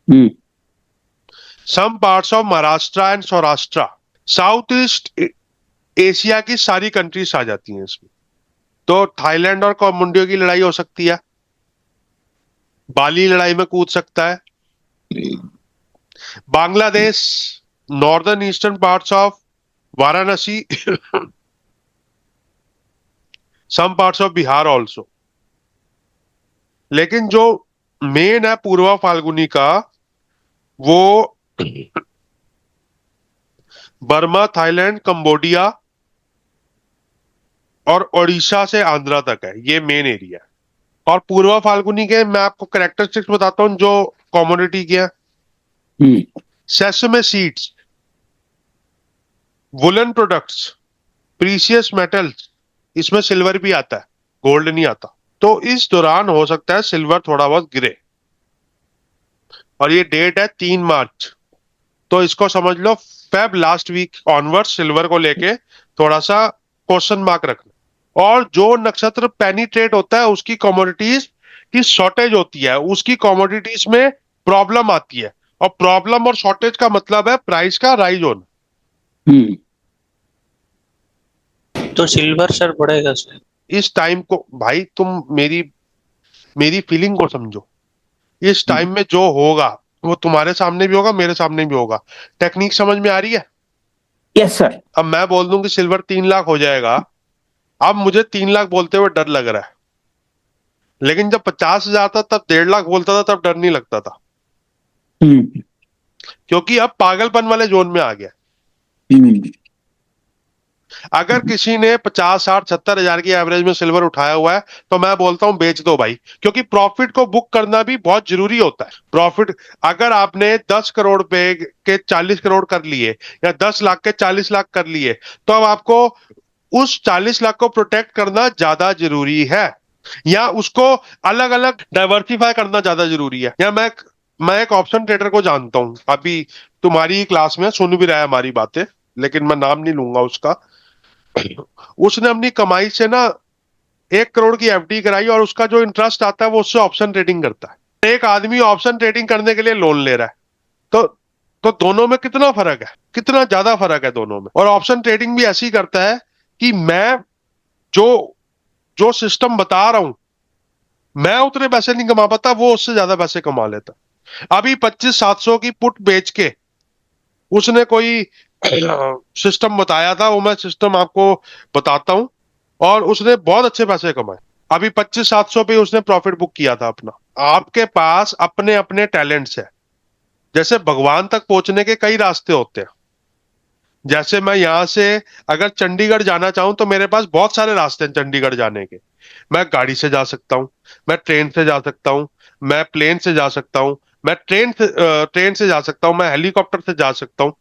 hmm, some parts of Maharashtra and Saurashtra. South East Asia की सारी कंट्रीज आ जाती हैं इसमें। तो थाईलैंड और कम्बोडिया की लड़ाई हो सकती है, बाली लड़ाई में कूद सकता है, Bangladesh, northern eastern parts of Varanasi, some parts of Bihar also. लेकिन जो मेन है पूर्वा फाल्गुनी का, वो बर्मा, थाईलैंड, कंबोडिया और ओडिशा से आंध्रा तक है, ये मेन एरिया है। और पूर्वा फाल्गुनी के मैं आपको कैरेक्टरिस्टिक्स बताता हूं जो कॉमोडिटी के हैं। Hmm, sesame seeds, woollen products, precious metals, इसमें सिल्वर भी आता है, गोल्ड नहीं आता। तो इस दौरान हो सकता है सिल्वर थोड़ा बहुत गिरे। और ये डेट है 3 मार्च, तो इसको समझ लो Feb last week onward silver को लेके थोड़ा सा क्वेश्चन मार्क रखना। और जो नक्षत्र पेनिट्रेट होता है उसकी कमोडिटीज की शॉर्टेज होती है, उसकी कमोडिटीज में प्रॉब्लम आती है। और प्रॉब्लम और शॉर्टेज का मतलब है प्राइस का राइज होना। हम्म। तो सिल्वर सर बढ़ेगा सर? इस टाइम को भाई तुम मेरी मेरी फीलिंग को समझो। इस टाइम में जो होगा वो तुम्हारे सामने भी होगा, मेरे सामने भी होगा। टेक्निक समझ में आ रही है? Yes sir. अब मैं बोल दूं कि सिल्वर 3 लाख हो जाएगा, अब मुझे 3 लाख बोलते हुए डर लग रहा है, लेकिन जब 50,000 था तब 1.5 लाख बोलता था तब डर नहीं लगता था, हम्म, क्योंकि अब पागलपन वाले जोन में आ गया। हम्म, अगर किसी ने 50, 60, 70 हजार की एवरेज में सिल्वर उठाया हुआ है तो मैं बोलता हूं बेच दो भाई, क्योंकि प्रॉफिट को बुक करना भी बहुत जरूरी होता है। प्रॉफिट अगर आपने 10 करोड़ पे के 40 करोड़ कर लिए या 10 लाख के 40 लाख कर लिए, तो अब आपको उस 40 लाख को प्रोटेक्ट करना ज्यादा जरूरी है, या उसको अलग अलग डाइवर्सिफाई करना ज्यादा जरूरी है। या मैं एक ऑप्शन ट्रेडर को जानता हूं, अभी तुम्हारी क्लास में सुन भी रहा है हमारी बातें, लेकिन मैं नाम नहीं लूंगा उसका। उसने अपनी कमाई से ना 1 करोड़ की एफडी कराई और उसका जो इंटरेस्ट आता है वो उससे ऑप्शन ट्रेडिंग करता है। एक आदमी ऑप्शन ट्रेडिंग करने के लिए लोन ले रहा है, तो तो दोनों में कितना फर्क है, कितना ज्यादा फर्क है दोनों में। और ऑप्शन ट्रेडिंग भी ऐसी करता है कि मैं जो जो सिस्टम बता रहा हूं मैं उतने पैसे नहीं कमा पाता, वो उससे ज्यादा पैसे कमा लेता। अभी 25,700 की पुट बेच के उसने कोई सिस्टम बताया था, वो मैं सिस्टम आपको बताता हूं, और उसने बहुत अच्छे पैसे कमाए। अभी 25,700 पे उसने प्रॉफिट बुक किया था अपना। आपके पास अपने अपने टैलेंट्स है। जैसे भगवान तक पहुंचने के कई रास्ते होते हैं। जैसे मैं यहां से अगर चंडीगढ़ जाना चाहूं तो मेरे पास बहुत सारे रास्ते हैं चंडीगढ़ जाने के। मैं गाड़ी से जा सकता हूं, मैं ट्रेन से जा सकता हूं, मैं प्लेन से जा सकता हूं, मैं ट्रेन से जा सकता हूं, मैं हेलीकॉप्टर से जा सकता हूं।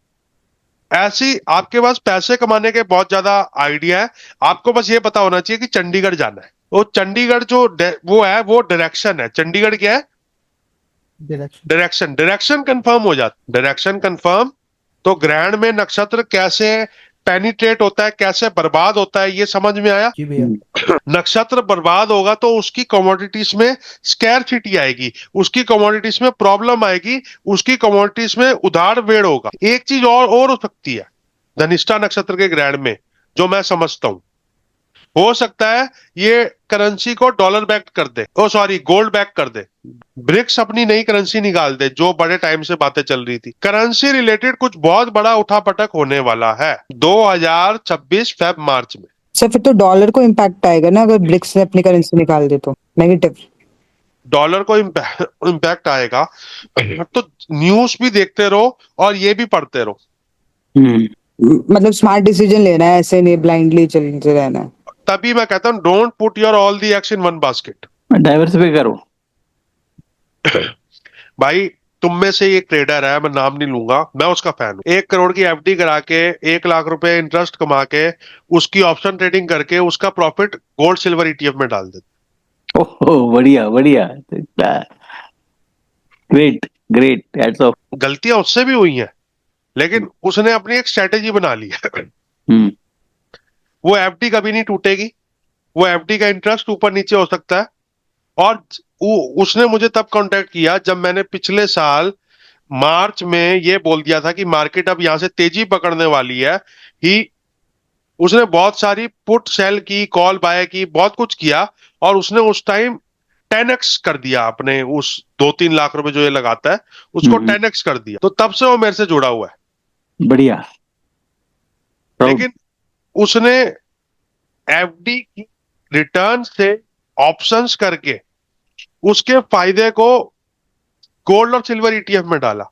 ऐसी आपके पास पैसे कमाने के बहुत ज्यादा आइडिया है, आपको बस ये पता होना चाहिए कि चंडीगढ़ जाना है। वो चंडीगढ़ जो वो है वो डायरेक्शन है, चंडीगढ़ क्या है? डायरेक्शन। डायरेक्शन कंफर्म हो जाता, डायरेक्शन कंफर्म, तो ग्रहण में नक्षत्र कैसे पेनिट्रेट होता है, कैसे बर्बाद होता है, ये समझ में आया। जी भैया। नक्षत्र बर्बाद होगा तो उसकी कमोडिटीज में स्कैरसिटी आएगी, उसकी कमोडिटीज में प्रॉब्लम आएगी, उसकी कमोडिटीज में उधार वेड़ होगा। एक चीज और हो सकती है धनिष्ठा नक्षत्र के ग्रहण में, जो मैं समझता हूं, हो सकता है ये करेंसी को डॉलर बैक कर दे, ओ सॉरी गोल्ड बैक कर दे, ब्रिक्स अपनी नई करेंसी निकाल दे, जो बड़े टाइम से बातें चल रही थी। करेंसी रिलेटेड कुछ बहुत बड़ा उठापटक होने वाला है 2026 फेब मार्च में। सर फिर तो डॉलर को इम्पैक्ट आएगा ना, अगर ब्रिक्स से अपनी करेंसी निकाल दे तो नेगेटिव। डॉलर को इम्पैक्ट आएगा, तो न्यूज भी देखते रहो और ये भी पढ़ते रहो। मतलब स्मार्ट डिसीजन लेना है, ऐसे नहीं ब्लाइंडली चलते रहना है। तभी मैं कहता हूँ don't put your all the eggs in one basket. Diversify करो। भाई तुम में से एक ट्रेडर है, मैं नाम नहीं लूंगा, मैं उसका फैन हूं। 1 करोड़ की एफडी करा के 1 लाख रुपए इंटरेस्ट कमा के उसकी ऑप्शन ट्रेडिंग करके उसका प्रॉफिट गोल्ड सिल्वर ईटीएफ में डाल देते। ओह बढ़िया बढ़िया, ग्रेट ग्रेट, हैट्स ऑफ। गलतियां उससे भी हुई हैं, लेकिन उसने अपनी एक स्ट्रेटेजी बना ली है। वो एफडी कभी नहीं टूटेगी, वो एफडी का इंटरेस्ट ऊपर नीचे हो सकता है। और उसने मुझे तब कांटेक्ट किया जब मैंने पिछले साल मार्च में ये बोल दिया था कि मार्केट अब यहां से तेजी पकड़ने वाली है ही। उसने बहुत सारी पुट सेल की, कॉल बाय की, बहुत कुछ किया, और उसने उस टाइम 10x कर दिया अपने उस 2-3 लाख रुपए जो ये लगाता है उसको 10x कर दिया। तो तब से वो मेरे से जुड़ा हुआ है। बढ़िया। लेकिन उसने एफडी की रिटर्न से ऑप्शंस करके उसके फायदे को गोल्ड और सिल्वर ईटीएफ में डाला,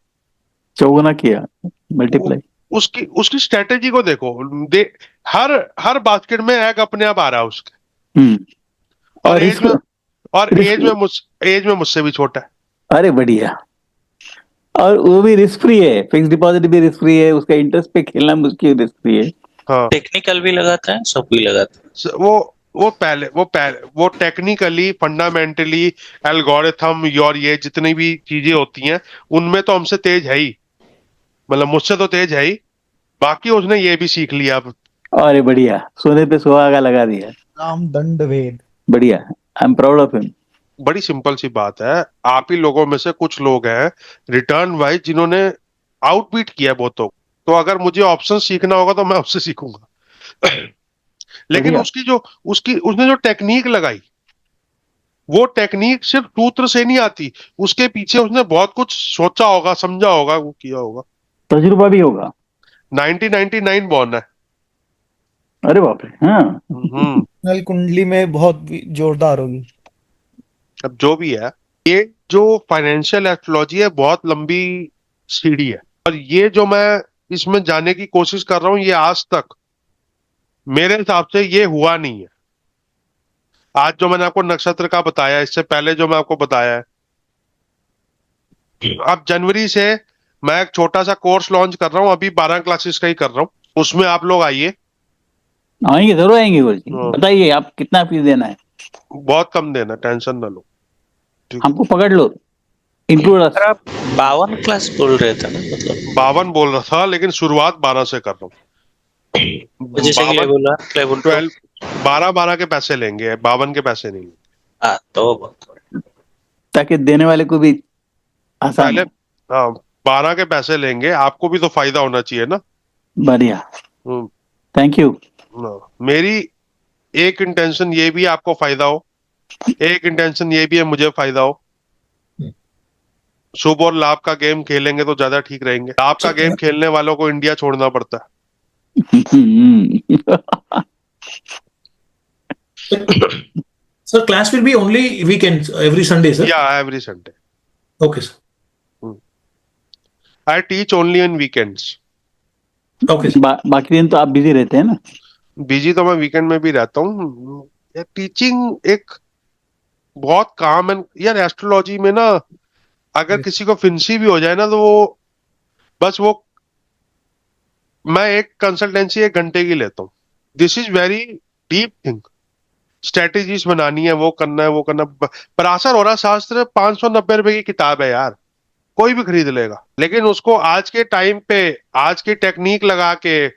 चौगुना किया, मल्टीप्लाई। उसकी उसकी स्ट्रेटेजी को देखो, हर बास्केट में एग अपने आप आ रहा है उसके। और एज में मुझसे भी छोटा है। अरे बढ़िया। और वो भी रिस्क फ्री है, फिक्स डिपॉजिट भी रिस्क फ्री है, उसका इंटरेस्ट पे खेलना मुश्किल रिस्क फ्री है। हाँ, टेक्निकल भी लगाता है, सब भी लगाता है। वो टेक्निकली, फंडामेंटली, एल्गोरिथम और ये जितनी भी चीजें होती हैं उनमें तो हमसे तेज है ही, मतलब मुझसे तो तेज है ही। बाकी उसने ये भी सीख लिया अब। अरे बढ़िया, सोने पे सुहागा लगा दिया। राम दंड वेद। बढ़िया, I am proud of him. बड़ी सिंपल सी बात है, आप ही लोगों में से कुछ लोग हैं रिटर्न वाइज जिन्होंने आउटबीट किया है बहुतों को। तो अगर मुझे ऑप्शन सीखना होगा तो मैं उससे सीखूंगा। लेकिन उसने जो टेक्निक लगाई, वो टेक्निक सिर्फ सूत्र से नहीं आती, उसके पीछे उसने बहुत कुछ सोचा होगा, समझा होगा, वो किया होगा। तजुर्बा भी होगा। 1999 बॉर्न है। अरे बाप रे। हाँ। नल कुंडली में बहुत जोरदार होगी। अब जो भी है, ये जो फाइनेंशियल एस्ट्रोलॉजी है बहुत लंबी सीढ़ी है, और ये जो मैं इसमें जाने की कोशिश कर रहा हूं, ये आज तक मेरे हिसाब से ये हुआ नहीं है। आज जो मैंने आपको नक्षत्र का बताया, इससे पहले जो मैं आपको बताया है, अब जनवरी से मैं एक छोटा सा कोर्स लॉन्च कर रहा हूं, अभी 12 क्लासेस का ही कर रहा हूं, उसमें आप लोग आइए। आएंगे, जरूर आएंगे गुरु जी। बताइए आप कितना फीस देना है? बहुत कम देना, टेंशन ना लो। हमको पकड़ लो, इंक्लूड अस। आप 52 क्लास बोल रहे थे ना, मतलब 52 बोल रहा था, लेकिन शुरुआत 12 से कर रहा हूँ। जैसे कि लेवल 1, लेवल 12, 12 के पैसे लेंगे, 52 के पैसे नहीं लेंगे। हाँ, तो ताकि देने वाले को भी आसान हो। हाँ, 12 के पैसे लेंगे, आपको भी तो फायदा होना चाहिए ना। बढ़िया, थैंक यू। मेरी एक इंटेंशन ये भी है आपको फायदा हो, एक इंटेंशन ये भी है मुझे फायदा हो। शुभ और लाभ का गेम खेलेंगे तो ज्यादा ठीक रहेंगे। लाभ का गेम खेलने वालों को इंडिया छोड़ना पड़ता है। Sir, class will be only weekends, every Sunday, sir? Yeah, every Sunday. Okay, sir. I teach only on weekends. Okay, sir. बाकी दिन तो आप बिजी रहते हैं ना? बिजी तो मैं वीकेंड में भी रहता हूँ। टीचिंग एक बहुत काम है यार। एस्ट्रोलॉजी में ना, अगर किसी को फिंसी भी हो जाए ना, तो वो बस वो मैं एक कंसल्टेंसी 1 घंटे की लेता हूँ। This is very deep thing. Strategies बनानी है, वो करना है, वो करना। पराशर और शास्त्र 590 रुपए की किताब है यार, कोई भी खरीद लेगा, लेकिन उसको आज के टाइम पे आज की टेक्निक लगा के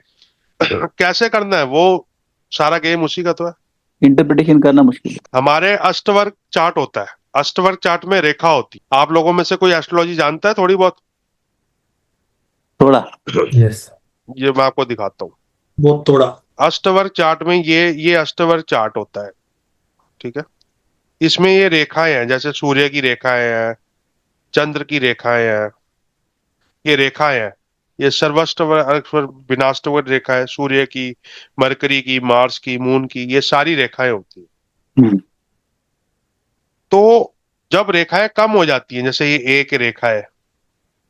कैसे करना है, वो सारा गेम उसी का तो है। इंटरप्रिटेशन करना मुश्किल है। हमारे अष्टवर्ग चार्ट होता है, अष्टवर्ग चार्ट में रेखा होती। आप लोगों में से कोई एस्ट्रोलॉजी जानता है थोड़ी बहुत? थोड़ा। यस, ये मैं आपको दिखाता हूँ। बहुत थोड़ा। अष्टवर्ग चार्ट में ये अष्टवर्ग चार्ट होता है, ठीक है। इसमें ये रेखाएं हैं, जैसे सूर्य की रेखाएं हैं, चंद्र की रेखाएं हैं, ये रेखाएं हैं। ये सर्वाष्टवर्ग विनाष्टवर्ग रेखा है, सूर्य की, मरकरी की, मार्स की, मून की, ये सारी रेखाएं होती हैं। हम्म। तो जब रेखाएं कम हो जाती हैं, जैसे ये एक रेखा है,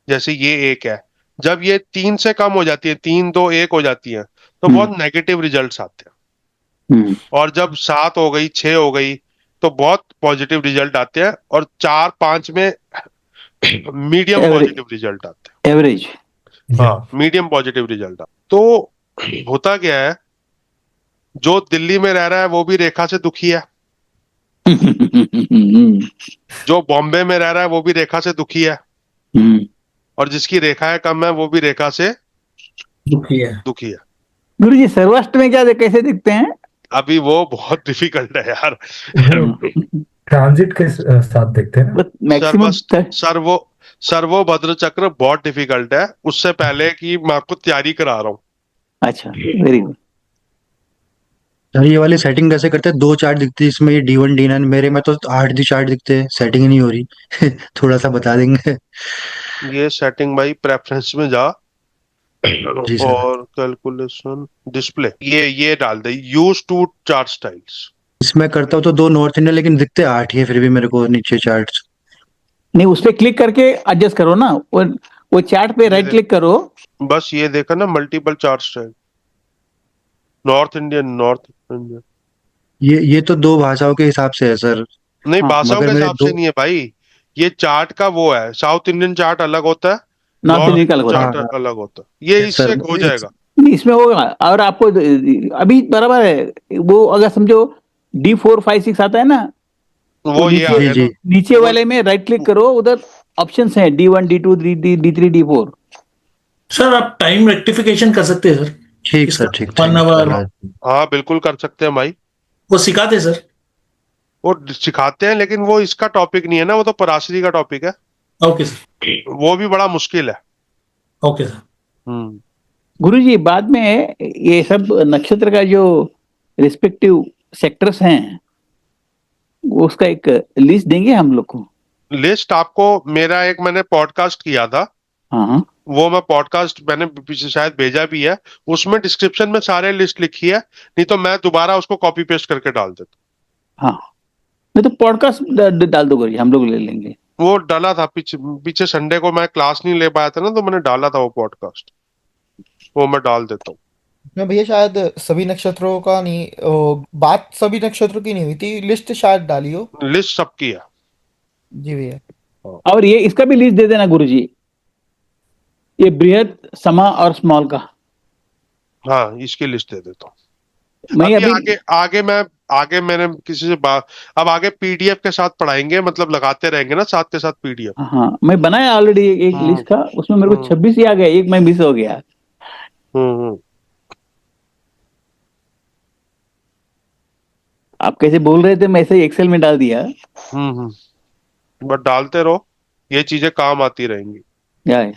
जैसे ये एक है, जब ये 3 से कम हो जाती है, 3 2 1 हो जाती है, तो बहुत नेगेटिव रिजल्ट्स आते हैं। और जब 7 हो गई, 6 हो गई, तो बहुत पॉजिटिव रिजल्ट आते हैं। और 4 5 में मीडियम एवरेज पॉजिटिव रिजल्ट आते हैं। एवरेज। हाँ, मीडियम पॉजिटिव रिजल्ट आते हैं। तो होता क्या है, जो दिल्ली में रह रहा है वो भी रेखा से दुखी है, जो बॉम्बे में रह रहा है वो भी रेखा से दुखी है, और जिसकी रेखाएं कम है वो भी रेखा से दुखी है। गुरु जी सर्वाष्ट में क्या कैसे दिखते हैं? अभी वो बहुत डिफिकल्ट है यार। ट्रांजिट के साथ देखते हैं ना। मैक्सिमम सर्वोभद्र चक्र बहुत डिफिकल्ट है, उससे पहले कि मैं आपको तैयारी करा रहा हूँ। अच्छा, वेरी गुड। सर ये वाली सेटिंग कैसे करते हैं? 2 चार्ट दिखती है इसमें, ये D1 D9, मेरे में तो 8 दी चार्ट दिखते हैं, सेटिंग ही नहीं हो रही। थोड़ा सा बता देंगे? ये सेटिंग भाई प्रेफरेंस में जा, जी सर। और कैलकुलेशन डिस्प्ले, ये डाल दे, यूज टू चार्ट स्टाइल्स। इसमें करता हूँ तो 2 नॉर्थ इंडियन, लेकिन दिखते 8 ही है फिर भी मेरे को नीचे चार्ट। नहीं, उस पर क्लिक करके एडजस्ट करो ना, वो चार्ट पे राइट क्लिक करो। बस ये देखा ना, multiple chart style, north Indian. ये तो 2 भाषाओं के हिसाब से है सर। नहीं, भाषाओं मगर के मेरे हिसाब 2 से नहीं है भाई, ये चार्ट का वो है, साउथ इंडियन चार्ट अलग होता है, नॉर्थ नॉर्थ इंडियन का अलग होता चार्ट है। अलग होता है। ये इससे सर हो जाएगा। नहीं, इसमें होगा। और आपको अभी बराबर है वो, अगर समझो D4 5 6 आता है ना, तो वो ये आ नीचे गया ना, नीचे वाले में राइट क्लिक करो, उधर ऑप्शंस हैं D1 D2 D3 D4। Sir आप टाइम रेक्टिफिकेशन कर सकते हैं सर। ठीक सर, ठीक 1 आवर हाँ बिल्कुल कर सकते हैं भाई, वो सिखाते हैं सर। वो सिखाते हैं, लेकिन वो इसका टॉपिक नहीं है ना, वो तो पराशरी का टॉपिक है। Okay sir. वो भी बड़ा मुश्किल है। Okay sir. गुरु जी बाद में ये सब नक्षत्र का जो रिस्पेक्टिव सेक्टर्स हैं, वो उसका एक लिस्ट देंगे हम लोग को? लिस्ट आपको, मेरा एक मैंने पॉडकास्ट किया था, हाँ, वो मैं पॉडकास्ट मैंने पीछे शायद भेजा भी है, उसमें डिस्क्रिप्शन में सारे लिस्ट लिखी है, नहीं तो मैं दोबारा उसको कॉपी पेस्ट करके डाल देता। हाँ। नहीं तो पॉडकास्ट डाल दो गुरु जी, हम लोग ले लेंगे। वो डाला था पीछे संडे को मैं क्लास नहीं ले पाया था ना, तो मैंने डाला था वो पॉडकास्ट, वो मैं डाल देता हूँ। मैं भैया शायद सभी नक्षत्रों का नहीं, बात सभी नक्षत्रों की नहीं हुई थी, लिस्ट शायद डाली हो। लिस्ट सबकी है जी भैया। और ये इसका भी लिस्ट दे देना गुरु जी, ये बृहद, समा और स्मॉल का। हाँ, इसकी लिस्ट दे देता हूँ। मैं अभी अभी आगे मैंने किसी से अब आगे पीडीएफ के साथ पढ़ाएंगे, मतलब लगाते रहेंगे ना साथ के साथ पीडीएफ। हाँ, मैं बनाया ऑलरेडी एक लिस्ट का, उसमें मेरे को 26 ही आ गया, एक मैं मिस हो गया। आप कैसे बोल रहे थे, मैं ऐसे ही एक्सेल में डाल दिया। बट डालते रहो, ये चीजें काम आती रहेंगी। या।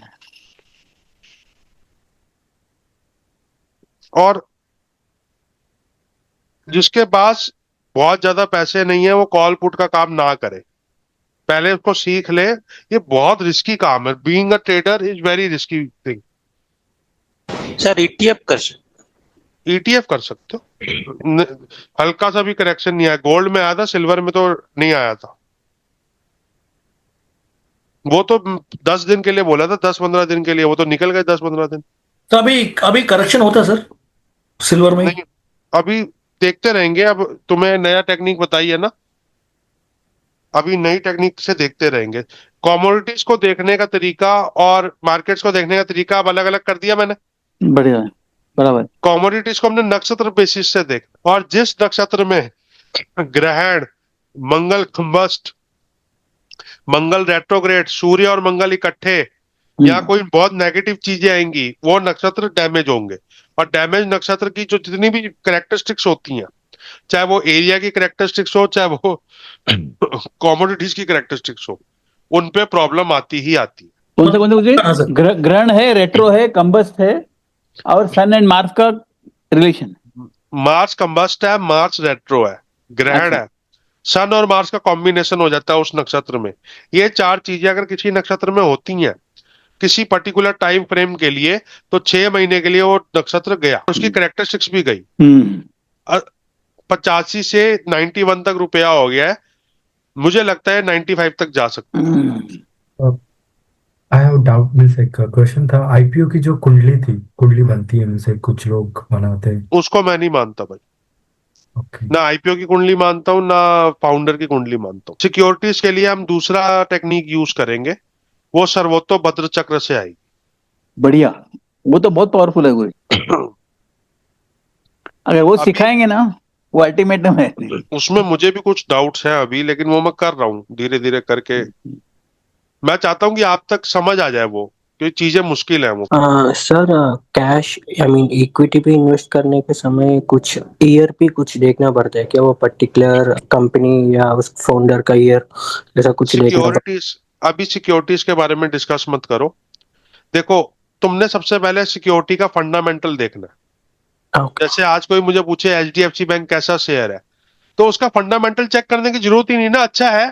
और जिसके पास बहुत ज्यादा पैसे नहीं है, वो कॉल पुट का काम ना करे, पहले उसको सीख ले। ये बहुत रिस्की काम है, being a trader is very risky thing. Sir ETF कर सकते हो, हल्का सा भी करेक्शन नहीं आया, गोल्ड में आया था, सिल्वर में तो नहीं आया था। वो तो 10 दिन के लिए बोला था, 10-15 दिन के लिए, वो तो निकल गए 10-15 दिन। तो अभी करेक्शन होता है सर सिल्वर में? नहीं, अभी देखते रहेंगे। अब तुम्हें नया टेक्निक बताई है ना, अभी नई टेक्निक से देखते रहेंगे। कमोडिटीज को देखने का तरीका और मार्केट्स को देखने का तरीका अब अलग अलग कर दिया मैंने। बढ़िया है, बराबर। कॉमोडिटीज को हमने नक्षत्र बेसिस से देखा, और जिस नक्षत्र में ग्रहण, मंगल कंबस्ट, मंगल रेट्रोग्रेड, सूर्य और मंगल इकट्ठे, या कोई बहुत नेगेटिव चीजें आएंगी, वो नक्षत्र डैमेज होंगे। और डैमेज नक्षत्र की जो जितनी भी कैरेक्टरिस्टिक्स होती हैं, चाहे वो एरिया की कैरेक्टरिस्टिक्स हो, चाहे वो कॉमोडिटीज की कैरेक्टरिस्टिक्स हो, उन पे प्रॉब्लम आती ही आती है। कौन सा मुझे ग्रहण है, रेट्रो है, कंबस्ट है, और सन एंड मार्स का रिलेशन। मार्स कंबस्ट है, मार्स रेट्रो है, ग्रहण है, सन और मार्स का कॉम्बिनेशन हो जाता है उस नक्षत्र में। ये चार चीजें अगर किसी नक्षत्र में होती हैं किसी पर्टिकुलर टाइम फ्रेम के लिए, तो 6 महीने के लिए वो नक्षत्र गया, उसकी कैरेक्टरिस्टिक्स भी गई। 85 से 91 तक रुपया हो गया है, मुझे लगता है 95 तक जा सकता है। आई हैव डाउट, मिस एक क्वेश्चन था। आईपीओ की जो कुंडली बनती है, उनसे कुछ लोग बनाते हैं, उसको मैं नहीं मानता भाई। ओके। ना आईपीओ की कुंडली मानता हूँ, ना फाउंडर की कुंडली मानता हूँ। सिक्योरिटीज के लिए हम दूसरा टेक्निक यूज करेंगे, वो सर्वोत्तम चक्र से आई। बढ़िया, वो तो बहुत पावरफुल है गुरु। अगर वो सिखाएंगे ना, वो अल्टीमेट है। उसमें मुझे भी कुछ डाउट्स हैं अभी, लेकिन वो मैं कर रहा हूँ धीरे धीरे करके। मैं चाहता हूँ कि आप तक समझ आ जाए वो, क्योंकि चीजें मुश्किल है वो। Sir, cash I mean equity पे इन्वेस्ट करने के समय कुछ ईयर पे कुछ देखना पड़ता है क्या? वो पर्टिकुलर कंपनी या उस फाउंडर का ईयर, ऐसा कुछ देखना पड़ता सिक्योरिटीज, अभी सिक्योरिटीज के बारे में डिस्कस मत करो। देखो, तुमने सबसे पहले सिक्योरिटी का फंडामेंटल देखना है। जैसे आज कोई मुझे पूछे एचडीएफसी बैंक कैसा शेयर है, तो उसका फंडामेंटल चेक करने की जरूरत ही नहीं ना, अच्छा है।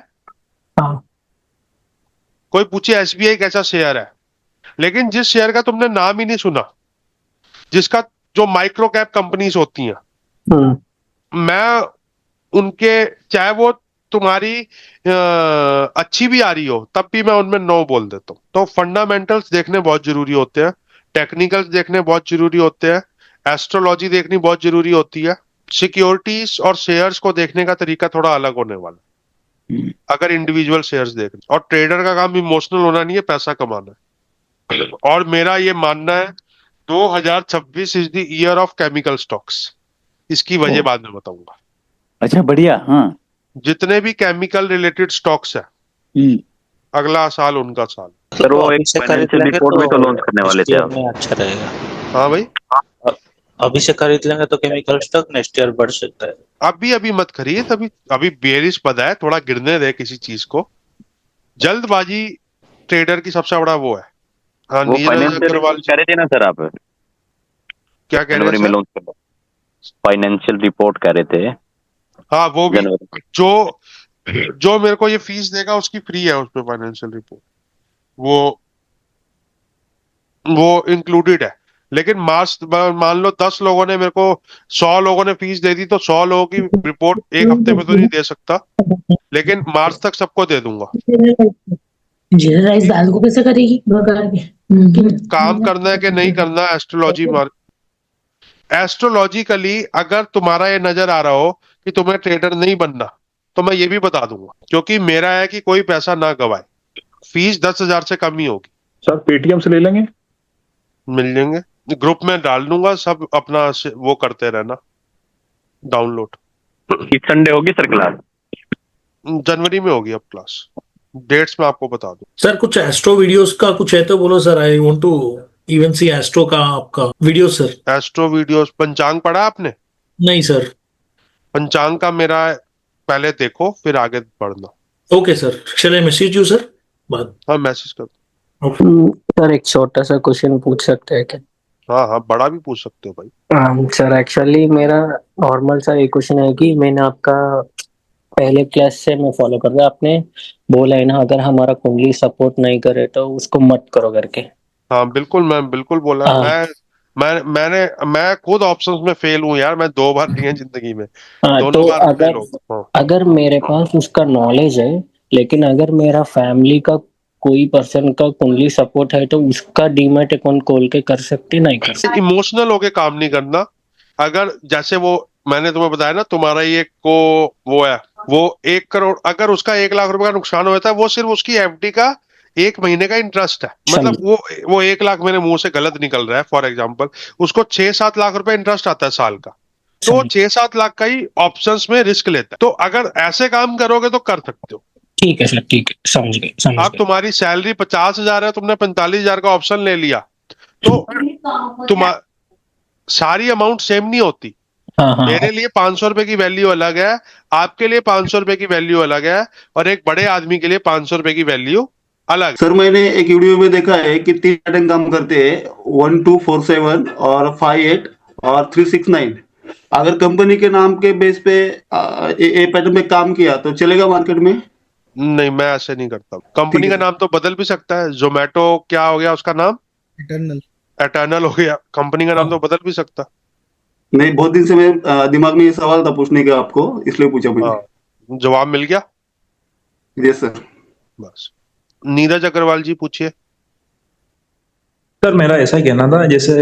कोई पूछे एसबीआई कैसा शेयर है, लेकिन जिस शेयर का तुमने नाम ही नहीं सुना, जिसका जो माइक्रो कैप कंपनीज होती हैं, मैं उनके, चाहे वो तुम्हारी अच्छी भी आ रही हो, तब भी मैं उनमें नो बोल देता हूँ। तो फंडामेंटल्स देखने बहुत जरूरी होते हैं, टेक्निकल्स देखने बहुत जरूरी होते हैं, एस्ट्रोलॉजी देखनी बहुत जरूरी होती है। सिक्योरिटीज और शेयर्स को देखने का तरीका थोड़ा अलग होने वाला है, अगर इंडिविजुअल शेयर्स देखने। और ट्रेडर का काम इमोशनल होना नहीं है, पैसा कमाना है। और मेरा ये मानना है 2026 is the year of chemical stocks. इसकी वजह बाद में बताऊंगा। अच्छा, बढ़िया। हाँ, जितने भी केमिकल रिलेटेड स्टॉक्स है, अगला साल उनका साल। सर वो एक फाइनेंशियल रिपोर्ट भी तो लॉन्च करने वाले थे आप। अच्छा रहेगा। हाँ भाई, अभी से खरीद लेंगे तो केमिकल स्टॉक नेक्स्ट ईयर बढ़ सकता है। अभी मत खरीद, अभी बेरिश पदा है, थोड़ा गिरने दे किसी चीज को। जल्दबाजी ट्रेडर की सबसे बड़ा वो है। हाँ, वो नीरज अग्रवाल कह रहे थे ना सर आप, क्या कह जनवरी रहे में हैं? लॉन्च कर, फाइनेंशियल रिपोर्ट कह रहे थे। हाँ, वो भी। जो मेरे को ये फीस देगा उसकी फ्री है, उस पे फाइनेंशियल रिपोर्ट वो इंक्लूडेड है। लेकिन मान लो 10 लोगों ने मेरे को, 100 लोगों ने फीस दे दी, तो 100 लोगों की रिपोर्ट एक हफ्ते में तो नहीं दे सकता, लेकिन मार्च तक सबको दे दूंगा। जीरा राइस दाल को कैसे करेगी बघार के? काम करना है कि नहीं करना, एस्ट्रोलॉजिकली अगर तुम्हारा ये नजर आ रहा हो कि तुम्हें ट्रेडर नहीं बनना, तो मैं ये भी बता दूंगा, क्योंकि मेरा है कि कोई पैसा ना गवाए। फीस 10,000 से कम ही होगी। सर पेटीएम से ले लेंगे? मिल जाएंगे, ग्रुप में डाल दूंगा, सब अपना वो करते रहना, डाउनलोड। इस संडे होगी सर क्लास? जनवरी में होगी अब क्लास, डेट्स में आपको बता दूं। सर कुछ एस्ट्रो वीडियोस का कुछ है तो बोलो sir, I want to even see astro का आपका वीडियो सर। एस्ट्रो वीडियोस, पंचांग पढ़ा आपने? नहीं सर। पंचांग का मेरा पहले देखो, फिर आगे बढ़ना। Okay sir, shall I message you sir बाद? हाँ, मैसेज कर दो। सर एक छोटा सा क्वेश्चन पूछ सकते हैं क्या? हाँ, बड़ा भी पूछ सकते हो भाई। सर एक्चुअली मेरा नॉर्मल सा एक क्वेश्चन है कि मैंने आपका पहले क्लास से मैं फॉलो कर रहा, आपने बोला है ना अगर हमारा कुंडली सपोर्ट नहीं करे तो उसको मत करो करके। हाँ बिल्कुल, मैं बिल्कुल बोला। मैं खुद ऑप्शंस में फेल हूँ यार, मैं 2 बार दिए जिंदगी में, दोनों तो बार फेल हो। अगर मेरे पास उसका नॉलेज है, लेकिन अगर मेरा फैमिली का कोई पर्सन का कुंडली सपोर्ट है, तो उसका डीमैट अकाउंट खोल के कर सकते नहीं कर सकते? इमोशनल होके काम नहीं करना। अगर जैसे वो मैंने तुम्हें बताया ना, तुम्हारा ये वो है, वो 1 करोड़, अगर उसका 1 लाख रुपए का नुकसान हुआ था, वो सिर्फ उसकी एफडी का 1 महीने का इंटरेस्ट है, मतलब वो 1 लाख मेरे मुंह से गलत निकल रहा है फॉर एग्जाम्पल, उसको 6-7 लाख रुपए इंटरेस्ट आता है साल का, तो वो 6-7 लाख का ही ऑप्शंस में रिस्क लेता है। तो अगर ऐसे काम करोगे तो कर सकते हो। ठीक है सर, ठीक है, समझ गए अब तुम्हारी सैलरी 50,000 है, तुमने 45,000 का ऑप्शन ले लिया, तो तुम सारी अमाउंट सेम नहीं होती। मेरे लिए 500 रुपए की वैल्यू अलग है, आपके लिए 500 रुपए की वैल्यू अलग है, और एक बड़े आदमी के लिए 500 रुपए की वैल्यू अलग। सर मैंने एक वीडियो में देखा है कि 3 पैटर्न काम करते हैं, 1247 और 58 और 369। अगर कंपनी के नाम के बेस पे ए पैटर्न में काम किया तो चलेगा मार्केट में? नहीं, मैं ऐसे नहीं करता। कंपनी का नाम तो बदल भी सकता है। जोमेटो क्या हो गया उसका नाम? एटर्नल हो गया। कंपनी का नाम तो बदल भी सकता। नहीं, बहुत दिन से मेरे दिमाग में ये सवाल था पूछने का आपको, इसलिए पूछा मैंने। जवाब मिल गया? Yes sir. बस। नीरज अग्रवाल जी पूछिए। सर मेरा ऐसा कहना था, जैसे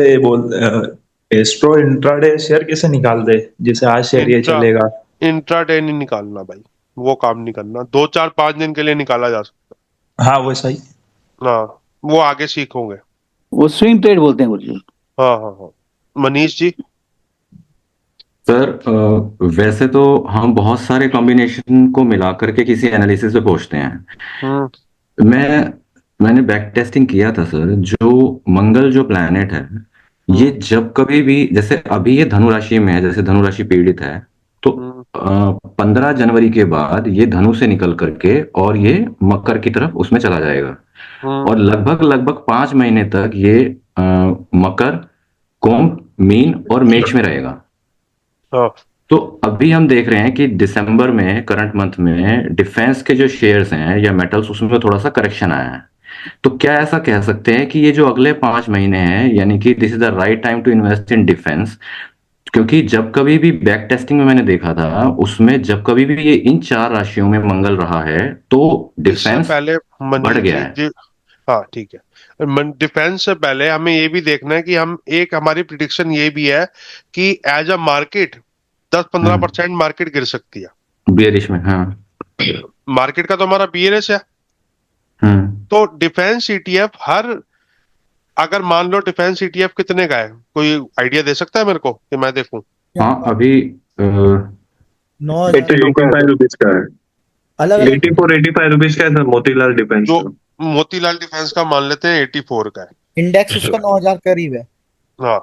एस्ट्रो इंट्राडे शेयर कैसे निकाल दे, जैसे आज शेयर ये चलेगा? इंट्राडे नहीं निकालना भाई, वो काम नहीं करना। 2-4-5 दिन के लिए निकाला जा सकता। हाँ वैसा ही। हाँ, वो आगे सीखोगे। वो स्विंग ट्रेड बोलते हैं गुरुजी। हाँ। मनीष जी। सर वैसे तो हम बहुत सारे कॉम्बिनेशन को मिला करके किसी एनालिसिस पे पहुंचते हैं। मैंने बैक टेस्टिंग किया था सर। जो मंगल जो प्लैनेट है, ये जब कभी भी, जैसे अभी ये धनु राशि में है, जैसे धनु राशि पीड़ित है, तो 15 जनवरी के बाद ये धनु से निकल करके और ये मकर की तरफ उसमें चला जाएगा, और लगभग 5 महीने तक ये मकर, कुंभ, मीन और मेष में रहेगा। तो अभी हम देख रहे हैं कि दिसंबर में, करंट मंथ में, डिफेंस के जो शेयर्स हैं या मेटल्स, उसमें थोड़ा सा करेक्शन आया है। तो क्या ऐसा कह सकते हैं कि ये जो अगले 5 महीने हैं, यानी कि this is the right time to invest in defence? क्योंकि जब कभी भी बैक टेस्टिंग में मैंने देखा था, उसमें जब कभी भी ये इन 4 राशियों में मंगल रहा है तो डिफेंस पहले बढ़ गया है। हाँ ठीक है। डिफेंस से पहले हमें ये भी देखना है कि हमारी प्रिडिक्शन ये भी है कि एज अ मार्केट 10-15% मार्केट गिर सकती है बियरिश में। हाँ, मार्केट का तो हमारा बियरिश है। तो डिफेंस ETF अगर मान लो डिफेंस ETF कितने का है, कोई आइडिया दे सकता है मेरे को कि मैं देखूं? हाँ, अभी 85 रुपीज का है। अलग 84-85 रुपीज का है सर, मोतीलाल डिफेंस। जो मोतीलाल डिफेंस का मान लेते हैं 84 का है, इंडेक्स उसका 9,000 करीब है। हाँ,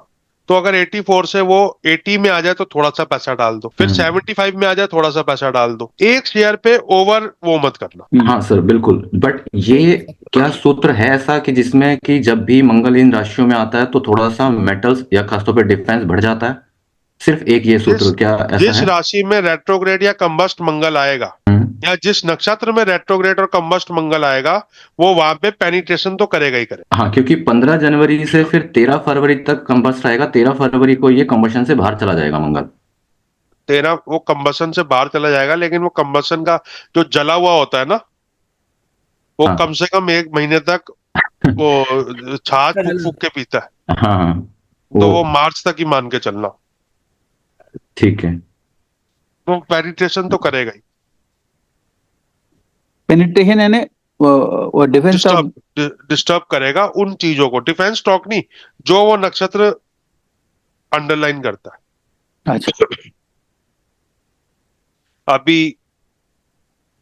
तो अगर 84 से वो 80 में आ जाए तो थोड़ा सा पैसा डाल दो, फिर 75 में आ जाए थोड़ा सा पैसा डाल दो। एक शेयर पे ओवर वो मत करना। हाँ सर, बिल्कुल। बट ये क्या सूत्र है ऐसा कि जिसमें कि जब भी मंगल इन राशियों में आता है तो थोड़ा सा मेटल्स या खासतौर पर डिफेंस बढ़ जाता है? सिर्फ एक ये सूत्र क्या ऐसा जिस है? राशि में रेट्रोग्रेड या कंबस्ट मंगल आएगा, या जिस नक्षत्र में रेट्रोग्रेड और कंबस्ट मंगल आएगा, वो वहां पे पेनिट्रेशन तो करेगा ही करेगा। हाँ, क्योंकि 15 जनवरी से फिर 13 फरवरी तक कंबस्ट रहेगा। 13 फरवरी को ये कंबशन से बाहर चला जाएगा मंगल। 13 वो कंबशन से बाहर चला जाएगा, लेकिन वो कंबशन का जो जला हुआ होता है ना, वो कम से कम 1 महीने तक वो छाछ फूक के पीता है। हाँ, तो वो मार्च तक ही मान के चलना। ठीक है। तो पेनिट्रेशन तो करेगा ही। पेनिट्रेशन यानी वो डिफेंस डिस्टर्ब करेगा उन चीजों को, डिफेंस स्टॉक नहीं, जो वो नक्षत्र अंडरलाइन करता है। अच्छा। अभी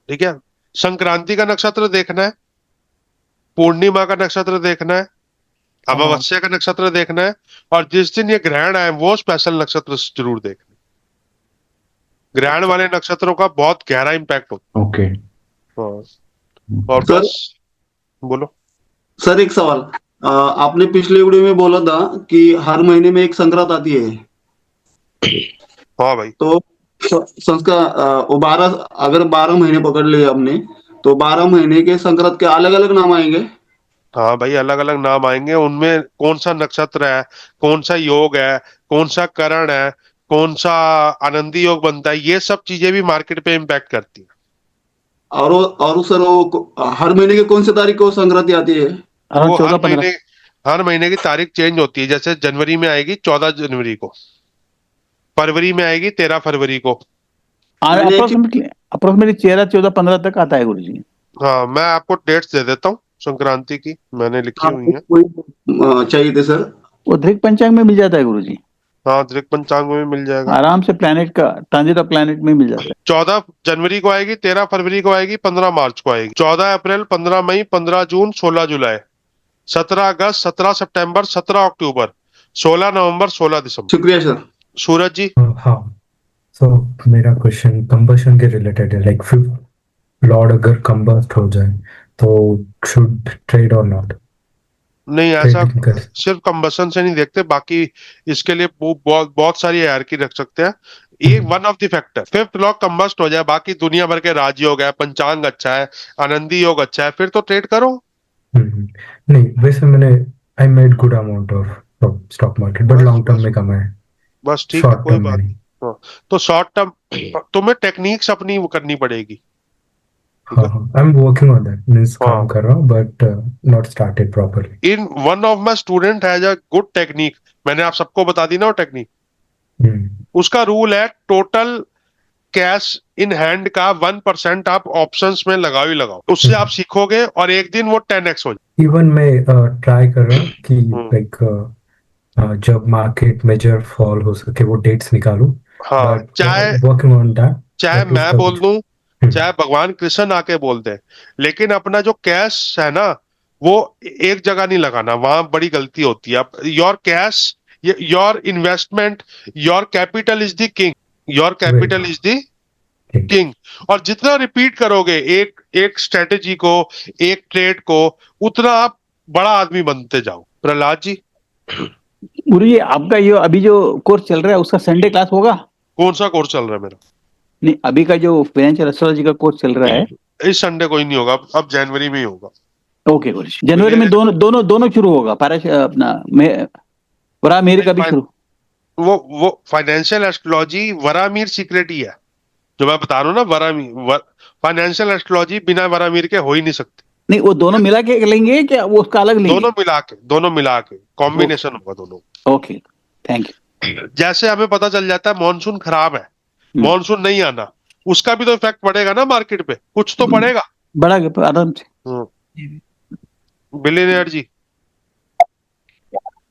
ठीक है, संक्रांति का नक्षत्र देखना है, पूर्णिमा का नक्षत्र देखना है, अमावस्या का नक्षत्र देखना है, और जिस दिन ये ग्रहण आए वो स्पेशल नक्षत्र जरूर देखना। ग्रहण वाले नक्षत्रों का बहुत गहरा इंपैक्ट होता है। ओके। और सर, बस बोलो सर एक सवाल। आपने पिछले वीडियो में बोला था कि हर महीने में एक संक्रांत आती है। हाँ भाई। तो संस्कार वो 12, अगर 12 महीने पकड़ लिए हमने, तो 12 महीने के संक्रांत के अलग अलग नाम आएंगे। हाँ भाई, अलग अलग नाम आएंगे। उनमें कौन सा नक्षत्र है, कौन सा योग है, कौन सा करण है, कौन सा आनंदी योग बनता है, ये सब चीजें भी मार्केट पे इम्पैक्ट करती है। और सर वो हर महीने की कौन सी तारीख को संक्रांति आती है? वो हर महीने की तारीख चेंज होती है। जैसे जनवरी में आएगी 14 जनवरी को, फरवरी में आएगी 13 फरवरी को। अप्रोक्सीमेटली 13-14-15 तक आता है गुरुजी। हाँ, मैं आपको डेट्स दे देता हूँ, संक्रांति की मैंने लिखी हुई है। कोई चाहिए थे सर? वो दृक पंचांग में मिल जाता है गुरुजी, हाँ, दृक पंचांग में भी मिल जाएगा। आराम से प्लैनेट का ट्रांजिट ऑफ प्लैनेट में मिल जाता है। 14 जनवरी को आएगी, 13 फरवरी को आएगी, 15 मार्च को आएगी, 14 अप्रैल, 15 मई, 15 जून, 16 जुलाई, 17 अगस्त, 17 सितंबर, 17 अक्टूबर, 16 नवंबर, 16 दिसंबर। शुक्रिया सर। सूरज जी। हाँ, सो मेरा क्वेश्चन कंबशन के रिलेटेड है, लाइक फिफ्थ लॉर्ड अगर कंबस्ट हो जाए तो शुड ट्रेड और नॉट? नहीं, ऐसा सिर्फ कंबशन से नहीं देखते, बाकी इसके लिए बहुत सारी हायरार्की रख सकते हैं। ये one of the factor, fifth law combust हो जाए, बाकी दुनिया भर के राजयोग है, पंचांग अच्छा है, आनंदी योग अच्छा है, फिर तो ट्रेड करो। नहीं, वैसे मैंने I made good amount of stock market, but long term में कम है, बस ठीक है, कोई बात नहीं। हाँ, तो शॉर्ट टर्म तुम्हें टेक्निक्स अपनी वो करनी पड़ेगी। हाँ, I am working on that, means काम कर रहा हूँ, but not started properly. In one of my student has a good technique, मैंने आप सबको बता दी ना वो टेक्निक। उसका रूल है टोटल कैश इन हैंड का 1% आप ऑप्शंस में लगाओ ही लगाओ, उससे आप सीखोगे और एक दिन वो 10x हो जाए। इवन मैं ट्राई कर रहा हूँ कि लाइक जब मार्केट मेजर फॉल हो सके वो डेट्स निकालूं। हाँ, चाहे वर्किंग ऑन दैट, चाहे मैं बोल दूं, चाहे भगवान कृष्ण आके बोल दे, लेकिन अपना जो कैश है ना वो एक जगह नहीं लगाना, वहां बड़ी गलती होती है। Your cash, your investment, your capital is the king, your capital is the king. और जितना रिपीट करोगे एक स्ट्रेटेजी को, एक ट्रेड को, उतना आप बड़ा आदमी बनते जाओ। प्रहलाद जी। गुरुजी, आपका ये अभी जो कोर्स चल रहा है उसका संडे क्लास होगा? कौन सा कोर्स चल रहा है मेरा? नहीं, अभी का जो फाइनेंशियल एस्ट्रोलॉजी का कोर्स चल रहा है इस संडे कोई नहीं होगा, अब जनवरी में ही होगा। ओके गुरुजी, जनवरी में दोनों शुरू होगा, अपना वरामीर का भी शुरू। वो फाइनेंशियल एस्ट्रोलॉजी वरामीर सीक्रेट ही है, जो मैं बता रहा हूँ ना। वरामीर फाइनेंशियल एस्ट्रोलॉजी बिना वरामीर के हो ही नहीं सकती। नहीं, वो दोनों मिला के लेंगे क्या वो उसका अलग लेंगे? दोनों मिला के कॉम्बिनेशन होगा दोनों। Okay, thank you. जैसे हमें पता चल जाता है मॉनसून खराब है, मॉनसून नहीं आना, उसका भी तो इफेक्ट पड़ेगा ना मार्केट पे, कुछ तो पड़ेगा, बढ़ा आराम से। बिलियनियर जी।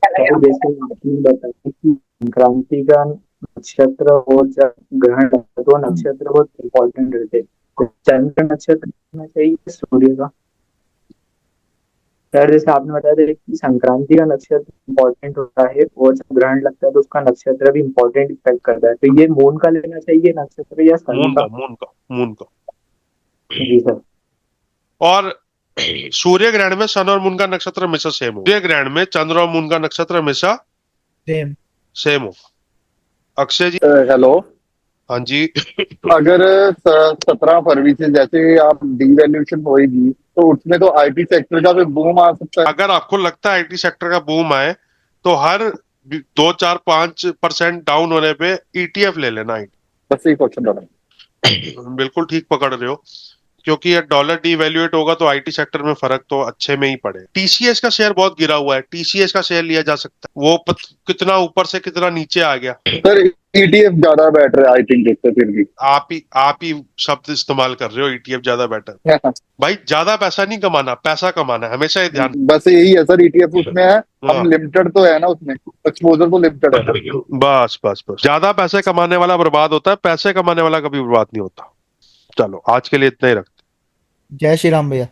जैसे आपने बताया कि संक्रांति का नक्षत्र और ग्रहण, दो नक्षत्र बहुत इम्पोर्टेंट रहते हैं। चंद्र नक्षत्र होना चाहिए सूर्य का? सर जैसे आपने बताया था कि संक्रांति का नक्षत्र इम्पोर्टेंट होता है और जब ग्रहण लगता है तो उसका नक्षत्र भी इम्पोर्टेंट इफेक्ट करता है, तो ये मून का लेना चाहिए नक्षत्र या सन का? मून का। जी सर। और सूर्य ग्रहण में सन और मून का नक्षत्र हमेशा सेम हो, सूर्य ग्रहण में चंद्र और मून का नक्षत्र हमेशा सेम हो। अक्षय जी। हेलो। हाँ जी। अगर 17 फरवरी से जैसे आप डीवैल्यूएशन होएगी तो उसमें तो आईटी सेक्टर का भी बूम आ सकता है। अगर आपको लगता है आईटी सेक्टर का बूम आए तो हर 2-4-5% डाउन होने पे ईटीएफ ले लेना। बस यही क्वेश्चन था। बिल्कुल ठीक पकड़ रहे हो, क्योंकि ये डॉलर डीवैल्यूएट होगा तो आईटी सेक्टर में फर्क तो अच्छे में ही पड़े। टीसीएस का शेयर बहुत गिरा हुआ है, टीसीएस का शेयर लिया जा सकता है, वो कितना ऊपर से कितना नीचे आ गया। सर ईटीएफ ज्यादा बेटर है आई थिंक इससे, फिर भी आप ही शब्द इस्तेमाल कर रहे हो, ईटीएफ ज्यादा बेटर। भाई ज्यादा पैसा नहीं कमाना, पैसा कमाना है, हमेशा ये ध्यान। बस यही है सर, ईटीएफ उसमें है, हम लिमिटेड तो है ना, उसमें एक्सपोजर तो लिमिटेड है। बस ज्यादा पैसे कमाने वाला बर्बाद होता है, पैसे कमाने वाला कभी बर्बाद नहीं होता। चलो आज के लिए इतना ही रखते। जय श्री राम भैया।